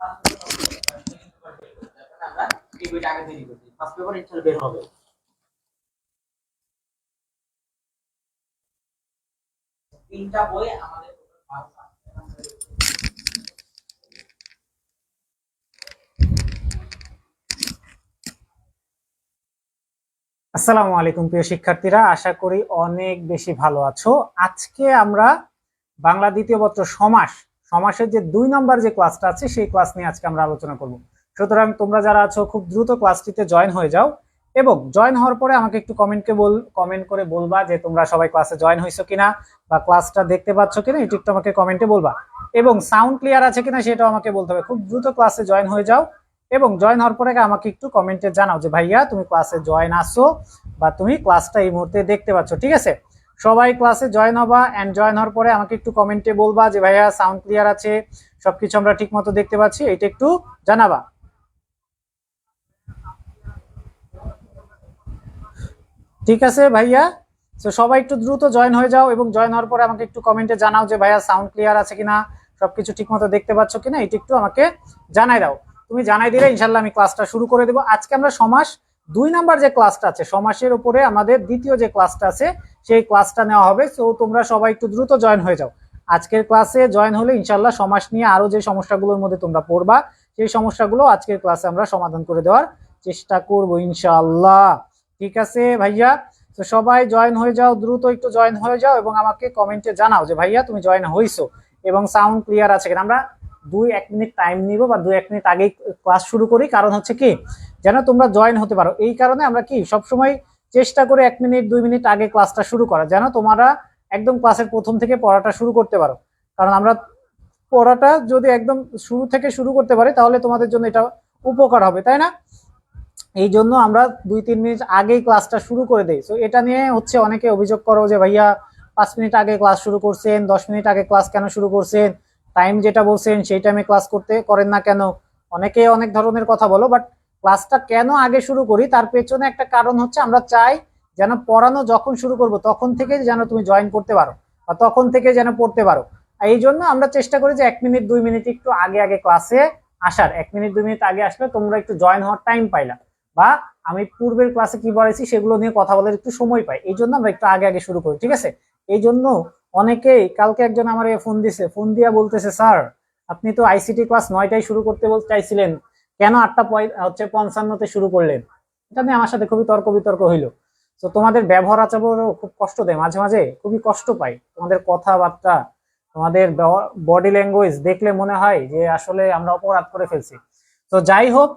আমরা এই বইটা আগে তৈরি করছি, ফার্স্ট পেপার ইনশাআল্লাহ বের হবে। তিনটা বই আমাদের আসসালামু আলাইকুম প্রিয় শিক্ষার্থীরা, আশা করি অনেক বেশি ভালো আছো। আজকে আমরা বাংলা দ্বিতীয় পত্র সমাসের যে 2 নম্বর যে ক্লাসটা আছে সেই ক্লাস নিয়ে আজকে আমরা আলোচনা করব। সুতরাং তোমরা যারা আছো খুব দ্রুত ক্লাসটিতে জয়েন হয়ে যাও এবং জয়েন হওয়ার পরে আমাকে একটু কমেন্ট করে বলবা যে তোমরা সবাই ক্লাসে জয়েন হইছো কিনা বা ক্লাসটা দেখতে পাচ্ছ কিনা, এটি একটু আমাকে কমেন্টে বলবা এবং সাউন্ড ক্লিয়ার আছে কিনা সেটাও আমাকে বলতে হবে। খুব দ্রুত ক্লাসে জয়েন হয়ে যাও এবং জয়েন হওয়ার পরে আমাকে একটু কমেন্টে জানাও যে ভাইয়া তুমি ক্লাসে জয়েন আসো বা তুমি ক্লাসটা এই মুহূর্তে দেখতে পাচ্ছ। ঠিক আছে, সবাই ক্লাসে জয়েন হবা এন্ড জয়েন হওয়ার পরে আমাকে একটু কমেন্টে বলবা যে ভাইয়া সাউন্ড ক্লিয়ার আছে, সবকিছু আমরা ঠিক মতো দেখতে পাচ্ছি, এটা একটু জানাবা। ঠিক আছে ভাইয়া, তো সবাই একটু দ্রুত জয়েন হয়ে যাও এবং জয়েন হওয়ার পরে আমাকে একটু কমেন্টে জানাও যে ভাইয়া সাউন্ড ক্লিয়ার আছে কিনা, সবকিছু ঠিক মতো দেখতে পাচ্ছ কিনা, এটা একটু আমাকে জানাই দাও। তুমি জানাই দিলে ইনশাল্লাহ আমি ক্লাসটা শুরু করে দেবো। আজকে আমরা সমাস 2 নাম্বার যে ক্লাসটা আছে, সমাসের উপরে আমাদের দ্বিতীয় যে ক্লাসটা আছে সেই ক্লাসটা নেওয়া হবে। তো তোমরা সবাই একটু দ্রুত জয়েন হয়ে যাও। আজকের ক্লাসে জয়েন হলে ইনশাল্লাহ সমাস নিয়ে আরো যে সমস্যাগুলোর মধ্যে তোমরা পড়বা সেই সমস্যাগুলো আজকের ক্লাসে আমরা সমাধান করে দেওয়ার চেষ্টা করবো ইনশাআল্লাহ। ঠিক আছে ভাইয়া, তো সবাই জয়েন হয়ে যাও, দ্রুত একটু জয়েন হয়ে যাও এবং আমাকে কমেন্টে জানাও যে ভাইয়া তুমি জয়েন হইছো এবং সাউন্ড ক্লিয়ার আছে কিনা। আমরা 2-1 মিনিট টাইম নিব বা 2-1 মিনিট আগে ক্লাস শুরু করি, কারণ হচ্ছে কি যেন তোমরা জয়েন হতে পারো। এই কারণে আমরা কি সবসময় চেষ্টা করি 1 মিনিট 2 মিনিট আগে ক্লাসটা শুরু করা, যেন তোমরা একদম ক্লাসের প্রথম থেকে পড়াটা শুরু করতে পারো। কারণ আমরা পড়াটা যদি একদম শুরু থেকে শুরু করতে পারি তাহলে তোমাদের জন্য এটা উপকার হবে, তাই না? এই জন্য আমরা 2-3 মিনিট আগেই ক্লাসটা শুরু করে দেই। তো এটা নিয়ে হচ্ছে অনেকে অভিযোগ করো যে ভাইয়া 5 মিনিট আগে ক্লাস শুরু করছেন, 10 মিনিট আগে ক্লাস কেন শুরু করছেন, টাইম যেটা বলছেন সেই টাইমে ক্লাস করতে করেন না কেন, অনেকে অনেক ধরনের কথা বলো। বাট ক্লাসটা কেন আগে শুরু করি তার পেছনে একটা কারণ হচ্ছে আমরা চাই যেন পড়ানো যখন শুরু করব তখন থেকে যেন তুমি জয়েন করতে পারো বা তখন থেকে যেন পড়তে পারো। এই জন্য আমরা চেষ্টা করি যে 1 মিনিট 2 মিনিট একটু আগে আগে ক্লাসে আসার। 1 মিনিট 2 মিনিট আগে আসলে তোমরা একটু জয়েন হওয়ার টাইম পাইলা বা আমি পূর্বের ক্লাসে কি পড়াইছি সেগুলো নিয়ে কথা বলার একটু সময় পাই, এই জন্য আমরা একটু আগে আগে শুরু করি। ঠিক আছে, এই জন্য অনেকেই, কালকে একজন আমার ফোন দিছে, ফোন দিয়া বলতেছে স্যার আপনি তো আইসিটি ক্লাস 9টায় শুরু করতে বলতে চাইছিলেন, কেন 8:55 শুরু করলেন? এটা নিয়ে আমার সাথে খুবই তর্ক বিতর্ক হইলো। তো তোমাদের ব্যবহার আচরণও খুব কষ্ট দেয়, মাঝে মাঝে খুবই কষ্ট পাই। তোমাদের কথাবার্তা, তোমাদের বডি ল্যাঙ্গুয়েজ দেখলে মনে হয় যে আসলে আমরা অপরাধ করে ফেলছি। তো যাই হোক,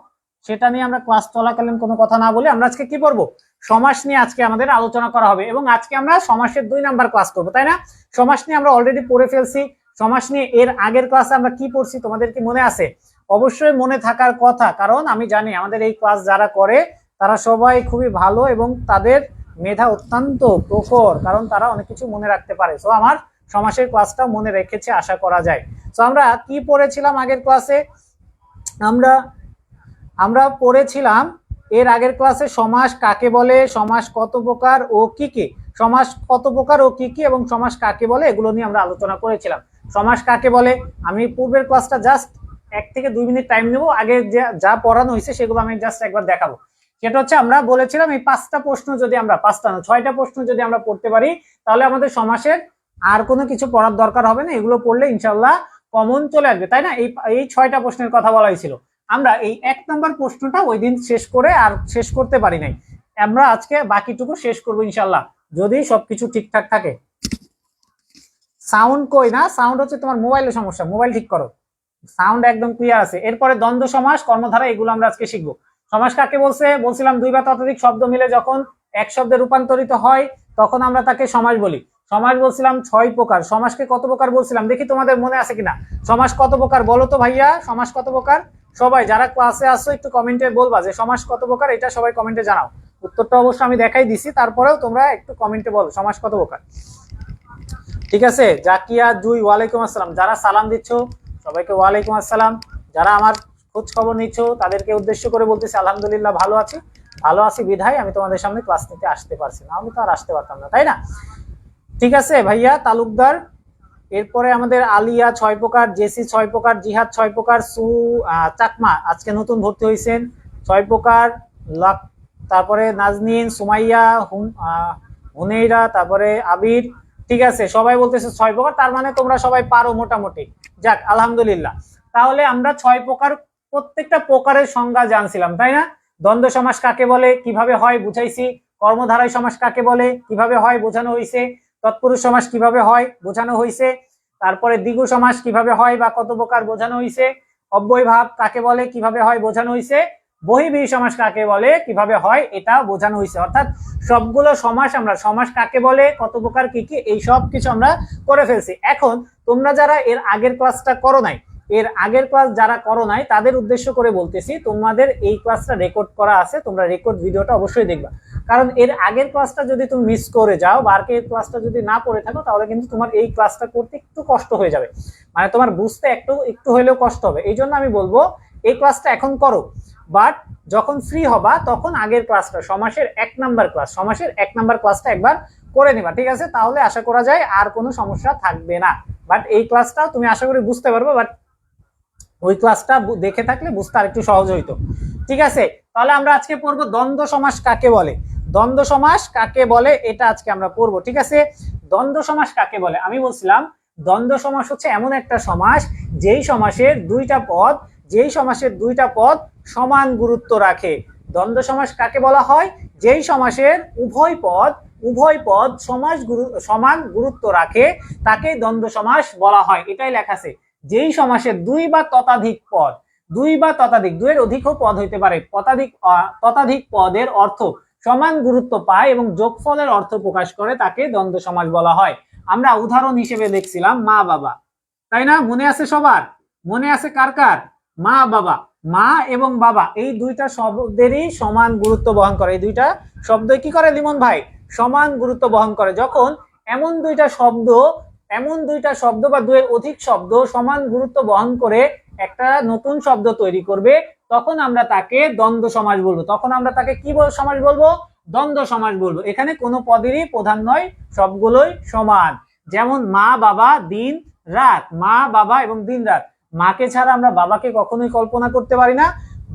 সেটা নিয়ে আমরা ক্লাস চলাকালীন কোনো কথা না বলে আমরা আজকে কি পড়বো, সমাস নিয়ে আজকে আমাদের আলোচনা করা হবে এবং আজকে আমরা সমাসের 2 নাম্বার ক্লাস করবো, তাই না? সমাস নিয়ে আমরা অলরেডি পড়ে ফেলছি। সমাস নিয়ে এর আগের ক্লাসে আমরা কি পড়ছি তোমাদের কি মনে আছে? অবশ্যই মনে থাকার কথা, কারণ আমি জানি আমাদের এই ক্লাস যারা করে তারা সবাই খুবই ভালো এবং তাদের মেধা অত্যন্ত প্রখর, কারণ তারা অনেক কিছু মনে রাখতে পারে। তো আমার সমাসের ক্লাসটা মনে রেখেছে আশা করা যায়। তো আমরা কি পড়েছিলাম আগের ক্লাসে? আমরা আমরা পড়েছিলাম এর আগের ক্লাসে সমাস কাকে বলে, সমাস কত প্রকার ও কি কি, সমাস কত প্রকার ও কি কি এবং সমাস কাকে বলে এগুলো নিয়ে আমরা আলোচনা করেছিলাম। সমাস কাকে বলে আমি পূর্বের ক্লাসটা জাস্ট 1 থেকে 2 মিনিট টাইম নেব, আগে যা পড়ানো হয়েছে সেগুলো আমি জাস্ট একবার দেখাবো। সেটা হচ্ছে আমরা বলেছিলাম এই 5টা প্রশ্ন যদি আমরা, 5টা না 6টা প্রশ্ন যদি আমরা পড়তে পারি তাহলে আমাদের সমাসের আর কোনো কিছু পড়ার দরকার হবে না, এগুলো পড়লে ইনশাল্লাহ কমন চলে আসবে, তাই না? এই 6টা প্রশ্নের কথা বলা হয়েছিল। আমরা এই 1 নম্বর প্রশ্নটা ওই দিন শেষ করে আর শেষ করতে পারি নাই, আমরা আজকে বাকিটুকু শেষ করবো ইনশাল্লাহ যদি সবকিছু ঠিকঠাক থাকে। সাউন্ড কই না, সাউন্ড হচ্ছে তোমার মোবাইলের সমস্যা, মোবাইল ঠিক করো, সাউন্ড একদম ক্লিয়ার আছে। এরপরে দ্বন্দ্ব সমাস, কর্মধারা, এগুলো আমরা আজকে শিখবো। সমাস কাকে বলছে বলছিলাম, 2 বা ততোধিক শব্দ মিলে যখন এক শব্দে রূপান্তরিত হয় তখন আমরা তাকে সমাস বলি। সমাস বলছিলাম 6 প্রকার। সমাসকে কত প্রকার বলছিলাম দেখি তোমাদের মনে আছে কিনা। সমাস কত প্রকার বলো তো ভাইয়া, সমাস কত প্রকার? সবাই যারা ক্লাসে আসছো একটু কমেন্টে বলবা যে সমাস কত প্রকার, এটা সবাই কমেন্টে জানাও। উত্তরটা অবশ্য আমি দেখাই দিছি, তারপরেও তোমরা একটু কমেন্টে বলো সমাস কত প্রকার। ঠিক আছে, জাকিয়া জুই ওয়ালাইকুম আসসালাম, যারা সালাম দিচ্ছ সবাইকে ওয়ালাইকুম আসসালাম। যারা আমার খোঁজ খবর নিচ্ছ তাদেরকে উদ্দেশ্য করে বলতেছি আলহামদুলিল্লাহ ভালো আছি। ভালো আছি বিধায় আমি তোমাদের সামনে ক্লাস নিতে আসতে পারছি, না হলে তো আর আসতে পারতাম না, তাই না? ঠিক আছে ভাইয়া তালুকদার, এরপরে আমাদের আলিয়া 6 প্রকার, জেসি 6 প্রকার, জিহাদ 6 প্রকার, চাকমা আজকে নতুন ভর্তি হয়েছেন 6 প্রকার, তারপরে নাজনীন, সুমাইয়া, হুনেইরা, তারপরে আবির। ঠিক আছে, সবাই বলতেছে 6 প্রকার, তার মানে তোমরা সবাই পারো মোটামুটি। যাক আলহামদুলিল্লাহ। তাহলে আমরা 6 প্রকার, প্রত্যেকটা প্রকারের সংজ্ঞা জানছিলাম, তাই না? দ্বন্দ্ব সমাস কাকে বলে, কিভাবে হয় বুঝাইছি। কর্মধারয় সমাস কাকে বলে, কিভাবে হয় বোঝানো হয়েছে। তৎপুরুষ সমাস কিভাবে হয় বোঝানো হয়েছে। তারপরে দ্বিগু সমাস কিভাবে হয় বা কত প্রকার বোঝানো হয়েছে। অব্যয় ভাব কাকে বলে, কিভাবে হয় বোঝানো হয়েছে। বহির্ব্রীহি সমাস কাকে বলে, কিভাবে হয় এটা বোঝানো হয়েছে। অর্থাৎ সবগুলো সমাস, আমরা সমাস কাকে বলে, কত প্রকার, কি কি, এই সব কিছু আমরা করে ফেলছি। এখন তোমরা যারা এর আগের ক্লাসটা করো নাই, এর আগের ক্লাস যারা করো নাই তাদের উদ্দেশ্য করে বলতেছি, তোমাদের এই ক্লাসটা রেকর্ড করা আছে, তোমরা রেকর্ড ভিডিওটা অবশ্যই দেখবা। কারণ এর আগের ক্লাসটা যদি তুমি মিস করে যাও বা আগের ক্লাসটা যদি না পড়ে থাকো, তাহলে কিন্তু তোমার এই ক্লাসটা করতে একটু কষ্ট হয়ে যাবে, মানে তোমার বুঝতে একটু একটু হলেও কষ্ট হবে। এই জন্য আমি বলবো এই ক্লাসটা এখন করো, বাট যখন ফ্রি হবা তখন আগের ক্লাসটা, সমাসের 1 নাম্বার ক্লাস, সমাসের 1 নাম্বার ক্লাসটা একবার করে নিবা, ঠিক আছে? তাহলে আশা করা যায় আর কোনো সমস্যা থাকবে না। বাট এই ক্লাসটাও তুমি আশা করি বুঝতে পারবে, বাট ওই ক্লাসটা দেখে থাকলে বুঝতে আর একটু সহজ হইতো। ঠিক আছে, তাহলে আমরা আজকে পড়বো দ্বন্দ্ব সমাস কাকে বলে। দ্বন্দ্ব সমাস কাকে বলে এটা আজকে আমরা পড়বো, ঠিক আছে? দ্বন্দ্ব সমাস কাকে বলে, আমি বলছিলাম দ্বন্দ্ব সমাস হচ্ছে এমন একটা সমাস যেই সমাসের দুইটা পদ সমান গুরুত্ব রাখে। দ্বন্দ্ব সমাস কাকে বলা হয়, যেই সমাসের উভয় পদ সমান গুরুত্ব রাখে তাকে দ্বন্দ্ব সমাস বলা হয়। এটাই লেখা আছে, যেই সমাসের দুই বা ততাধিক পদ, দুইয়ের অধিকও পদ হইতে পারে, ততাধিক পদের অর্থ সমান গুরুত্ব পায় এবং যোগফলের অর্থ প্রকাশ করে তাকে দ্বন্দ্ব সমাস বলা হয়। আমরা উদাহরণ হিসেবে দেখছিলাম মা বাবা, তাই না? মনে আছে সবার? মনে আছে কার কার? মা বাবা, মা এবং বাবা এই দুইটা শব্দেরই সমান গুরুত্ব বহন করে। এই দুইটা শব্দ কি করে লিমন ভাই? সমান গুরুত্ব বহন করে। যখন এমন দুইটা শব্দ বা দুইয়ের অধিক শব্দ সমান গুরুত্ব বহন করে একটা নতুন শব্দ তৈরি করবে, তখন আমরা তাকে দ্বন্দ্ব সমাস বলবো। তখন আমরা তাকে কি সমাস বলবো? দ্বন্দ্ব সমাস বলবো। এখানে কোনো পদেরই প্রধান নয়, সবগুলোই সমান। যেমন মা বাবা দিন রাত, মা বাবা এবং দিন রাত। মাকে ছাড়া আমরা বাবাকে কখনোই কল্পনা করতে পারি না,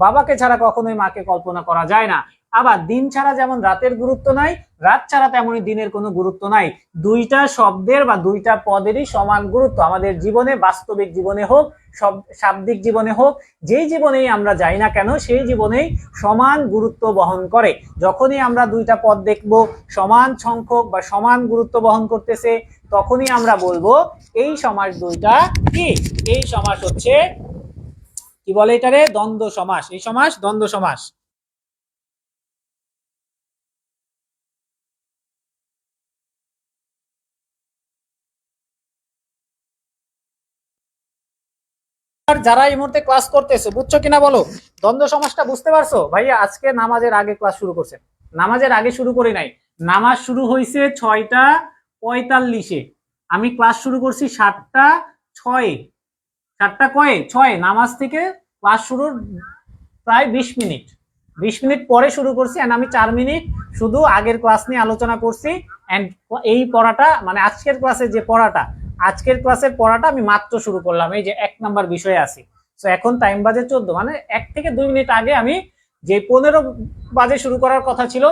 বাবাকে ছাড়া কখনোই মাকে কল্পনা করা যায় না। আবার দিন ছাড়া যেমন রাতের গুরুত্ব নাই, রাত ছাড়া তেমনই দিনের কোনো গুরুত্ব নাই। দুইটা শব্দের বা দুইটা পদেরই সমান গুরুত্ব আমাদের জীবনে, বাস্তবিক জীবনে হোক, শাব্দিক জীবনে হোক, যেই জীবনেই আমরা যাই না কেন সেই জীবনেই সমান গুরুত্ব বহন করে। যখনই আমরা দুইটা পদ দেখব সমান সংখ্যক বা সমান গুরুত্ব বহন করতেছে, তখনই আমরা বলবো এই সমাস দুইটা কি, এই সমাস হচ্ছে কি বলে এটারে? দ্বন্দ্ব সমাস। এই সমাস দ্বন্দ্ব সমাস। যারা এই মুহূর্তে ক্লাস করতেছে বুঝছো কিনা বলো? দ্বন্দ্ব সমাসটা বুঝতে পারছো? ভাইয়া আজকে নামাজের আগে ক্লাস শুরু করছে, নামাজের আগে শুরু করি নাই। নামাজ শুরু হয়েছে 6:45-এ, আমি ক্লাস শুরু করছি 7:06-এ। 7:06 নামাজ থেকে ক্লাস শুরুর প্রায় 20 মিনিট পরে শুরু করছি। এন্ড আমি 4 মিনিট শুধু আগের ক্লাস নিয়ে আলোচনা করছি। এন্ড এই পড়াটা মানে আজকের ক্লাসের পড়াটা আমি মাত্র শুরু করলাম, এই যে 1 নাম্বার বিষয়ে আছি। তো এখন টাইম বাজে 14, মানে 1 থেকে 2 মিনিট আগে আমি যে 15 বাজে শুরু করার কথা ছিল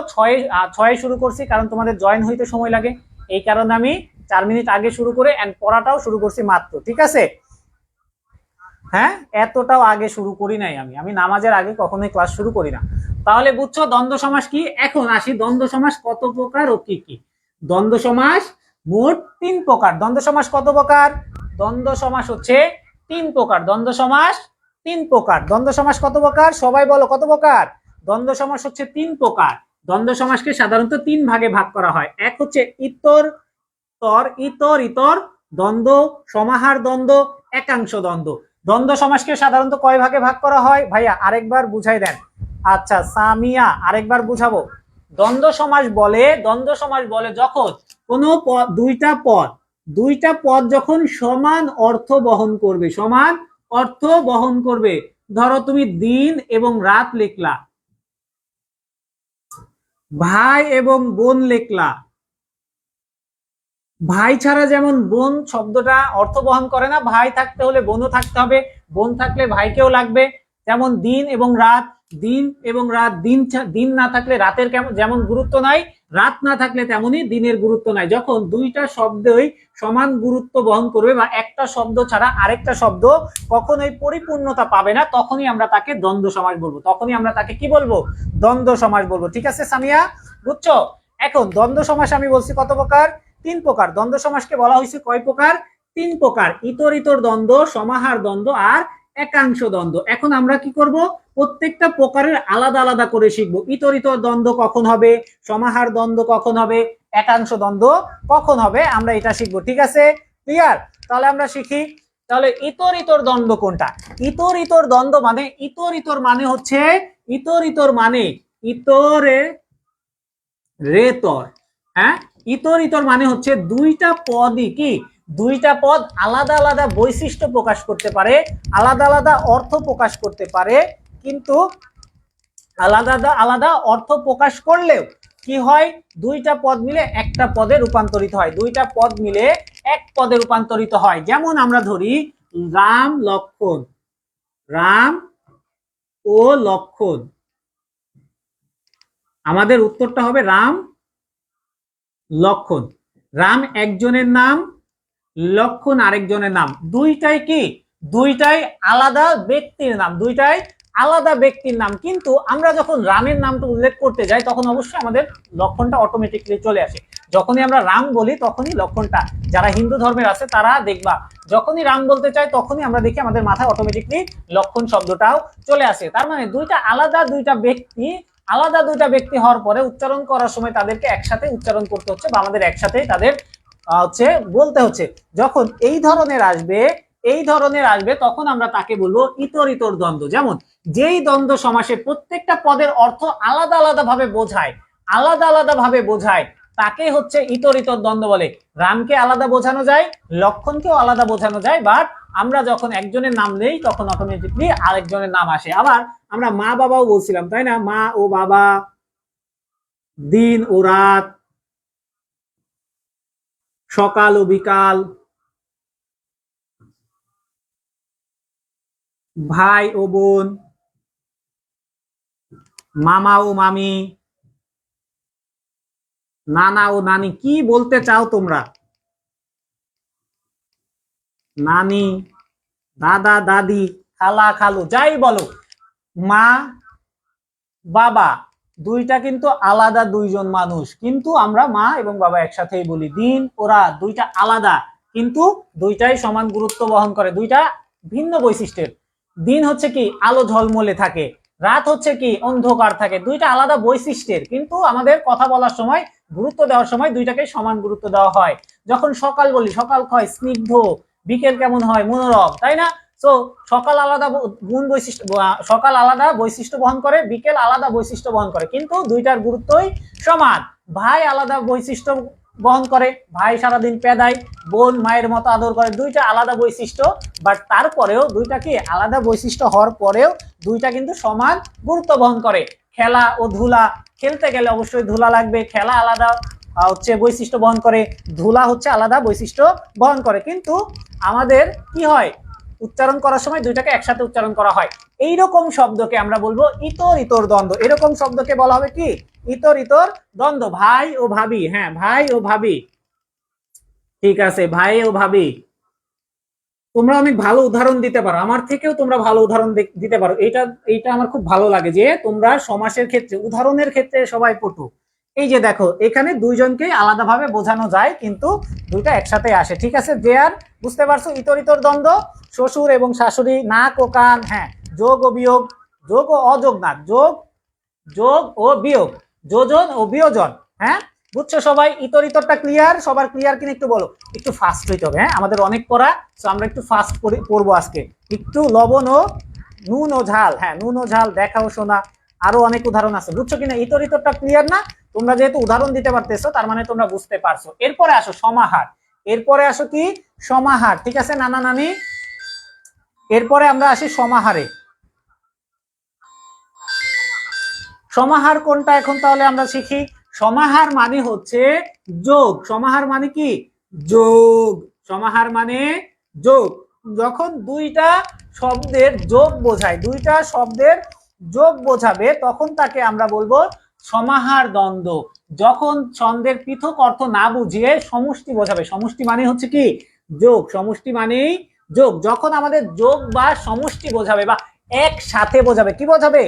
6 শুরু করছি, কারণ তোমাদের জয়েন হইতে সময় লাগে, এই কারণে আমি 4 মিনিট আগে শুরু করে এন্ড পড়াটাও শুরু করছি মাত্র, ঠিক আছে? হ্যাঁ, এতটাও আগে শুরু করি নাই আমি নামাজের আগে কখনোই ক্লাস শুরু করি না। তাহলে বুঝছো দ্বন্দ্ব সমাস কি? এখন আসি দ্বন্দ্ব সমাস কত প্রকার ও কি কি। দ্বন্দ্ব সমাস মোট 3 প্রকার। দ্বন্দ্ব সমাস কত প্রকার? দ্বন্দ্ব সমাস হচ্ছে 3 প্রকার। দ্বন্দ্ব সমাস 3 প্রকার। দ্বন্দ্ব সমাস কত প্রকার? সবাই বলো কত প্রকার? দ্বন্দ্ব সমাস হচ্ছে 3 প্রকার। দ্বন্দ্ব সমাসকে সাধারণত 3 ভাগে ভাগ করা হয়। এক হচ্ছে ইতর ইতর দ্বন্দ্ব, সমাহার দ্বন্দ্ব, একাংশ দ্বন্দ্ব। দ্বন্দ্ব সমাসকে সাধারণত কয় ভাগে ভাগ করা হয়? ভাইয়া আরেকবার বুঝাই দেন। আচ্ছা সামিয়া আরেকবার বুঝাবো। দ্বন্দ্ব সমাস বলে যখন কোনো দুইটা পদ যখন সমান অর্থ বহন করবে, ধরো তুমি দিন এবং রাত লিখলা, ভাই এবং বোন লিখলা, ভাই ছাড়া যেমন বোন শব্দটা অর্থ বহন করে না, ভাই থাকতে হলে বোনও থাকতে হবে, বোন থাকলে ভাইকেও লাগবে। যেমন দিন এবং রাত, দিন এবং রাত, দিন না থাকলে রাতের যেমন গুরুত্ব নাই, রাত না থাকলে তেমনই দিনের গুরুত্ব নাই। যখন দুইটা শব্দই সমান গুরুত্ব বহন করবে বা একটা শব্দ ছাড়া আরেকটা শব্দ কখনোই পরিপূর্ণতা পাবে না, তখনই আমরা তাকে দ্বন্দ্ব সমাস বলবো, তখনই আমরা তাকে কি বলবো, দ্বন্দ্ব সমাস বলবো। ঠিক আছে সামিয়া, বুঝছো? এখন দ্বন্দ্ব সমাস আমি বলছি কত প্রকার, তিন প্রকার। দ্বন্দ্ব সমাসকে বলা হয়েছে কয় প্রকার, তিন প্রকার। ইতর ইতর দ্বন্দ্ব, সমাহার দ্বন্দ্ব আর একাংশ দ্বন্দ্ব। এখন আমরা কি করব, প্রত্যেকটা প্রকারের আলাদা আলাদা করে শিখবো। ইতর ইতর দ্বন্দ্ব কখন হবে, সমাহার দ্বন্দ্ব কখন হবে, একাংশ দ্বন্দ্ব কখন হবে, আমরা এটা শিখবো। ঠিক আছে, ক্লিয়ার? তাহলে আমরা শিখি। তাহলে ইতর ইতর দ্বন্দ্ব কোনটা? ইতর ইতর দ্বন্দ্ব মানে, ইতর ইতর মানে হচ্ছে, ইতর ইতর মানে ইতরে রেতর, হ্যাঁ, ইতর ইতর মানে হচ্ছে দুইটা পদই কি, দুইটা পদ আলাদা আলাদা বৈশিষ্ট্য প্রকাশ করতে পারে, আলাদা আলাদা অর্থ প্রকাশ করতে পারে, কিন্তু আলাদা আলাদা অর্থ প্রকাশ করলেও কি হয়, দুইটা পদ মিলে একটা পদে রূপান্তরিত হয়, দুইটা পদ মিলে এক পদে রূপান্তরিত হয়। যেমন আমরা ধরি রাম লক্ষণ, রাম ও লক্ষণ, আমাদের উত্তরটা হবে রাম লক্ষণ। রাম একজনের নাম, লক্ষণ আরেকজনের নাম, দুইটাই কি, দুইটাই আলাদা ব্যক্তির নাম, দুইটাই আলাদা ব্যক্তির নাম। কিন্তু আমরা যখন রামের নামটা উল্লেখ করতে যাই তখন অবশ্যই আমাদের লক্ষণটা অটোমেটিকলি চলে আসে। যখনই আমরা রাম বলি তখনই লক্ষণটা, যারা হিন্দু ধর্মের আছে তারা দেখবা যখনই রাম বলতে চাই তখনই আমরা দেখি আমাদের মাথায় অটোমেটিকলি লক্ষণ শব্দটাও চলে আসে। তার মানে দুইটা আলাদা দুইটা ব্যক্তি, আলাদা দুইটা ব্যক্তি হওয়ার পরে উচ্চারণ করার সময় তাদেরকে একসাথে উচ্চারণ করতে হচ্ছে বা আমাদের একসাথে তাদের হচ্ছে বলতে হচ্ছে। যখন এই ধরনের আসবে, এই ধরনের আসবে তখন আমরা তাকে বলবো ইতর ইতর দ্বন্দ্ব। যেমন যেই দ্বন্দ্ব সমাসে প্রত্যেকটা পদের অর্থ আলাদা আলাদা ভাবে বোঝায়, আলাদা আলাদা ভাবে বোঝায়, তাকে হচ্ছে ইতর ইতর দ্বন্দ্ব বলে। রামকে আলাদা বোঝানো যায়, লক্ষণকেও আলাদা বোঝানো যায়, বাট আমরা যখন একজনের নাম নেই তখন অটোমেটিকলি আরেকজনের নাম আসে। আবার আমরা মা বাবাও বলছিলাম, তাই না, মা ও বাবা, দিন ও রাত, সকাল ও বিকাল, ভাই ও বোন, মামা ও মামি, নানা ও নানি। কি বলতে চাও তোমরা? নানি, দাদা দাদি, খালা খালু, যাই বলো, মা বাবা দুইটা কিন্তু আলাদা দুইজন মানুষ, কিন্তু আমরা মা এবং বাবা একসাথেই বলি। দিন ওরা দুইটা আলাদা, কিন্তু দুইটাই সমান গুরুত্ব বহন করে, দুইটা ভিন্ন বৈশিষ্ট্যের। দিন হচ্ছে কি আলো ঝলমলে থাকে, রাত হচ্ছে কি অন্ধকার থাকে, দুইটা আলাদা বৈশিষ্ট্যের, কিন্তু আমাদের কথা বলার সময় গুরুত্ব দেওয়ার সময় দুইটাকে সমান গুরুত্ব দেওয়া হয়। যখন সকাল বলি, সকাল হয় স্নিগ্ধ, বিকেল কেমন হয় মনোরম, তাই না? তো সকাল আলাদা গুণ বৈশিষ্ট্য, সকাল আলাদা বৈশিষ্ট্য বহন করে, বিকেল আলাদা বৈশিষ্ট্য বহন করে, কিন্তু দুইটার গুরুত্বই সমান। ভাই আলাদা বৈশিষ্ট্য বহন করে, ভাই সারাদিন পেদায়, বোন মায়ের মতো আদর করে, দুইটা আলাদা বৈশিষ্ট্য, বাট তারপরেও দুইটা কি আলাদা বৈশিষ্ট্য হওয়ার পরেও দুইটা কিন্তু সমান গুরুত্ব বহন করে। খেলা ও ধুলা, খেলতে গেলে অবশ্যই ধুলা লাগবে, খেলা আলাদা হচ্ছে বৈশিষ্ট্য বহন করে, ধুলা হচ্ছে আলাদা বৈশিষ্ট্য বহন করে, কিন্তু আমাদের কি হয়, উচ্চারণ করার সময় দুইটাকে একসাথে উচ্চারণ করা হয়। এইরকম শব্দকে আমরা বলবো ইতর ইতর দ্বন্দ্ব। এরকম শব্দকে বলা হবে কি, ইতর ইতর দ্বন্দ্ব। ভাই ও ভাবি, হ্যাঁ ভাই ও ভাবি, ঠিক আছে, ভাই ও ভাবি। তোমরা অনেক ভালো উদাহরণ দিতে পারো, আমার থেকেও তোমরা ভালো উদাহরণ দিতে পারো। এইটা এইটা আমার খুব ভালো লাগে যে তোমরা সমাসের ক্ষেত্রে, উদাহরণের ক্ষেত্রে সবাই পটু। এই যে দেখো এখানে দুইজনকে আলাদাভাবে বোঝানো যায় কিন্তু দুইটা একসাথে আসে। ঠিক আছে, যে আর বুঝতে পারছো ইতর ইতর দ্বন্দ্ব? শ্বশুর এবং শাশুড়ি, নাক ও কান, হ্যাঁ, যোগ ও বিয়োগ, যোগ ও অযোগ না, যোগ, যোগ ও বিয়োগ, যোজন ও বিয়োজন, হ্যাঁ, বুঝছো সবাই? ইতর ইতরটা ক্লিয়ার? সবার ক্লিয়ার কিনা একটু বলো। একটু ফাস্ট হইতে হবে, হ্যাঁ, আমাদের অনেক পড়া, তো আমরা একটু ফাস্ট পড়বো আজকে। একটু লবণ ও নুন ও ঝাল, হ্যাঁ, নুন ও ঝাল, দেখাও শোনা, আরো অনেক উদাহরণ আছে, বুঝছো কিনা? ইতর ইতরটা ক্লিয়ার না? তোমরা যেহেতু উদাহরণ দিতে পারতেছো তার মানে তোমরা বুঝতে পারছো। এরপরে আসো সমাহার, এরপরে আসো কি সমাহার, ঠিক আছে নানা নানি? এরপরে আমরা আসি সমাহারে। সমাহার কোনটা এখন তাহলে আমরা শিখি। সমাহার মানে হচ্ছে যোগ, সমাহার মানে কি যোগ। সমাহার মানে যোগ। যখন দুইটা শব্দের যোগ বোঝায়, দুইটা শব্দের যোগ বোঝাবে তখন তাকে আমরা বলবো সমাহার দ্বন্দ্ব। যখন ছন্দের পৃথক অর্থ না বুঝিয়ে সমষ্টি বোঝাবে, সমষ্টি মানে হচ্ছে কি যোগ, সমষ্টি মানেই যোগ। যখন আমাদের যোগ বা সমষ্টি বোঝাবে বা একসাথে বোঝাবে, কি বোঝাবে?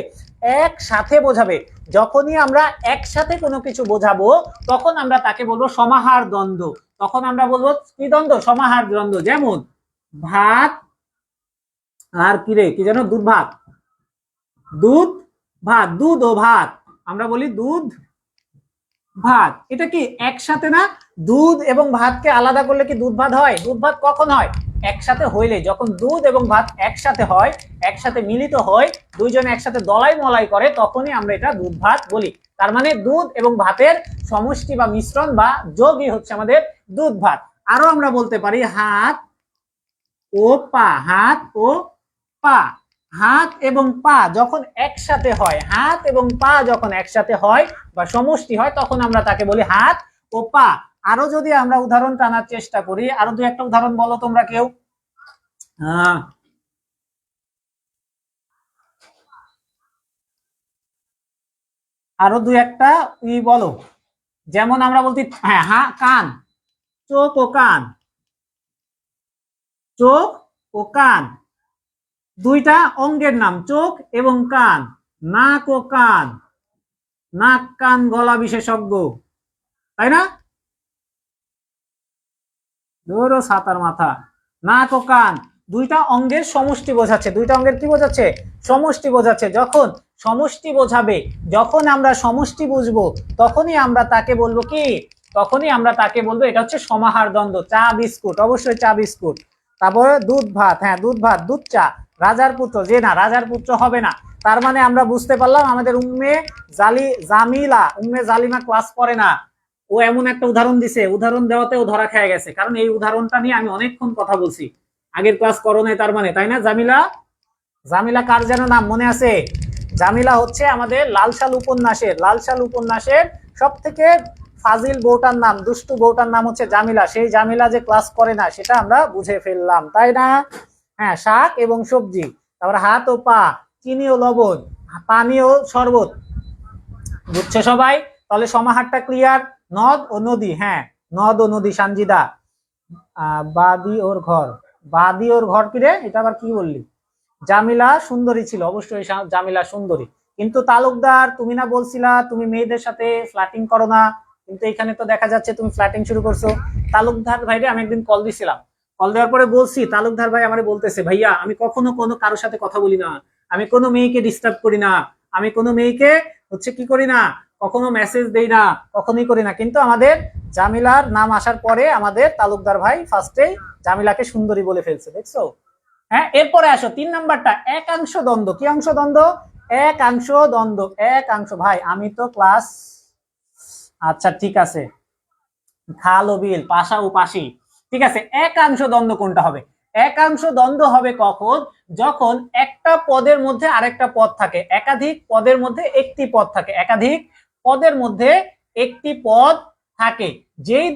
একসাথে বোঝাবে। যখনই আমরা একসাথে কোনো কিছু বোঝাবো তখন আমরা তাকে বলবো সমাহার দ্বন্দ্ব। তখন আমরা বলবো কি দ্বন্দ্ব? সমাহার দ্বন্দ্ব। যেমন ভাত আর কি রে, কি যেন, দুধ ভাত, দুধ ভাত, দুধ ও ভাত, আমরা বলি দুধ ভাত। এটা কি একসাথে না? দুধ এবং ভাতকে আলাদা করলে কি দুধ ভাত হয়? দুধ ভাত কখন হয়? একসাথে হইলে। যখন দুধ এবং ভাত একসাথে হয়, একসাথে মিলিত হয়, দুইজনে একসাথে দলাই মলাই করে, তখনই আমরা এটা দুধ ভাত বলি। তার মানে দুধ এবং ভাতের সমষ্টি বা মিশ্রণ বা যোগই হচ্ছে আমাদের দুধ ভাত। আরো আমরা বলতে পারি হাত ও পা, হাত ও পা। হাত এবং পা যখন একসাথে হয়, হাত এবং পা যখন একসাথে হয় বা সমষ্টি হয়, তখন আমরা তাকে বলি হাত ও পা। আরো যদি আমরা উদাহরণ টানার চেষ্টা করি, আরো দু একটা উদাহরণ বলো তোমরা কেউ। আরো দু একটা বলো। যেমন আমরা বলছি হ্যাঁ কান, চোখ ও কান, চোখ ও কান, দুইটা অঙ্গের নাম, চোখ এবং কান। নাক ও কান, নাক কান গলা বিশেষজ্ঞ, তাই না? ধরো ছাতার মাথা। নাক ও কান দুইটা অঙ্গের সমষ্টি বোঝাচ্ছে, দুইটা অঙ্গের কি বোঝাচ্ছে? সমষ্টি বোঝাচ্ছে। যখন সমষ্টি বোঝাবে, যখন আমরা সমষ্টি বুঝবো, তখনই আমরা তাকে বলবো কি? তখনই আমরা তাকে বলবো এটা হচ্ছে সমাহার দ্বন্দ্ব। চা বিস্কুট, অবশ্যই চা বিস্কুট। তারপরে দুধ ভাত, হ্যাঁ দুধ ভাত, দুধ চা। রাজার পুত্র, যে না রাজার পুত্র হবে না। তার মানে আমরা বুঝতে পারলাম আমাদের জামিলা, জালিমা ক্লাস করে না। ও এমন একটা উদাহরণ দিছে, উদাহরণ দেওয়াতেও ধরা খেয়ে গেছে, কারণ এই উদাহরণটা নিয়ে আমি অনেকক্ষণ কথা বলছি। আগের ক্লাস করো নাই তার মানে, তাই না? জামিলা, জামিলা কার যেন নাম মনে আছে? জামিলা হচ্ছে আমাদের লালসাল উপন্যাসের, লালসাল উপন্যাসের সব থেকে ফাজিল বউটার নাম, দুষ্টু বউটার নাম হচ্ছে জামিলা। সেই জামিলা যে ক্লাস করে না সেটা আমরা বুঝে ফেললাম, তাই না? হ্যাঁ, শাক এবং সবজি। তারপর হাত ও পা, চিনি ও লবণ, পানি ও শরবত। বুঝছো সবাই? তাহলে সমাহারটা ক্লিয়ার। নদ ও নদী, হ্যাঁ নদ ও নদী। সানজিদা, বাদি ওর ঘর, বাদি ওর ঘর কি রে? এটা আবার কি বললি? জামিলা সুন্দরী ছিল, অবশ্যই জামিলা সুন্দরী। কিন্তু তালুকদার, তুমি না বলছিলা তুমি মেয়েদের সাথে ফ্ল্যাটিং করো না, কিন্তু এখানে তো দেখা যাচ্ছে তুমি ফ্ল্যাটিং শুরু করছো। তালুকদার ভাইরে আমি একদিন কল দিছিলাম, কল দেওয়ার পরে বলছি, তালুকদার ভাই আমারে বলতেছে ভাইয়া আমি কখনো কোনো কারোর সাথে কথা বলি না, আমি কোনো মেয়েকে ডিস্টার্ব করি না, আমি কোনো মেয়েকে হচ্ছে কি করি না, কখনো মেসেজ দেই না, কখনোই করি না। কিন্তু আমাদের জামিলার নাম আসার পরে আমাদের তালুকদার ভাই ফার্স্টেই জামিলাকে সুন্দরী বলে ফেলছে, দেখছো? হ্যাঁ, এরপরে আসো 3 নাম্বারটা, একাংশ দ্বন্দ্ব। কি অংশ দ্বন্দ্ব? একাংশ দ্বন্দ্ব। একাংশ, ভাই আমি তো ক্লাস, আচ্ছা ঠিক আছে, খাল ও বিল, পাশা ও পাশি, ঠিক আছে। একাংশ দ্বন্দ্ব কোনটা হবে? একাংশ দ্বন্দ্ব হবে কখন? যখন একটা পদের মধ্যে আরেকটা পদ থাকে, একাধিক পদের মধ্যে একটি পদ থাকে, একাধিক পদের মধ্যে একটি পদ থাকে। যেই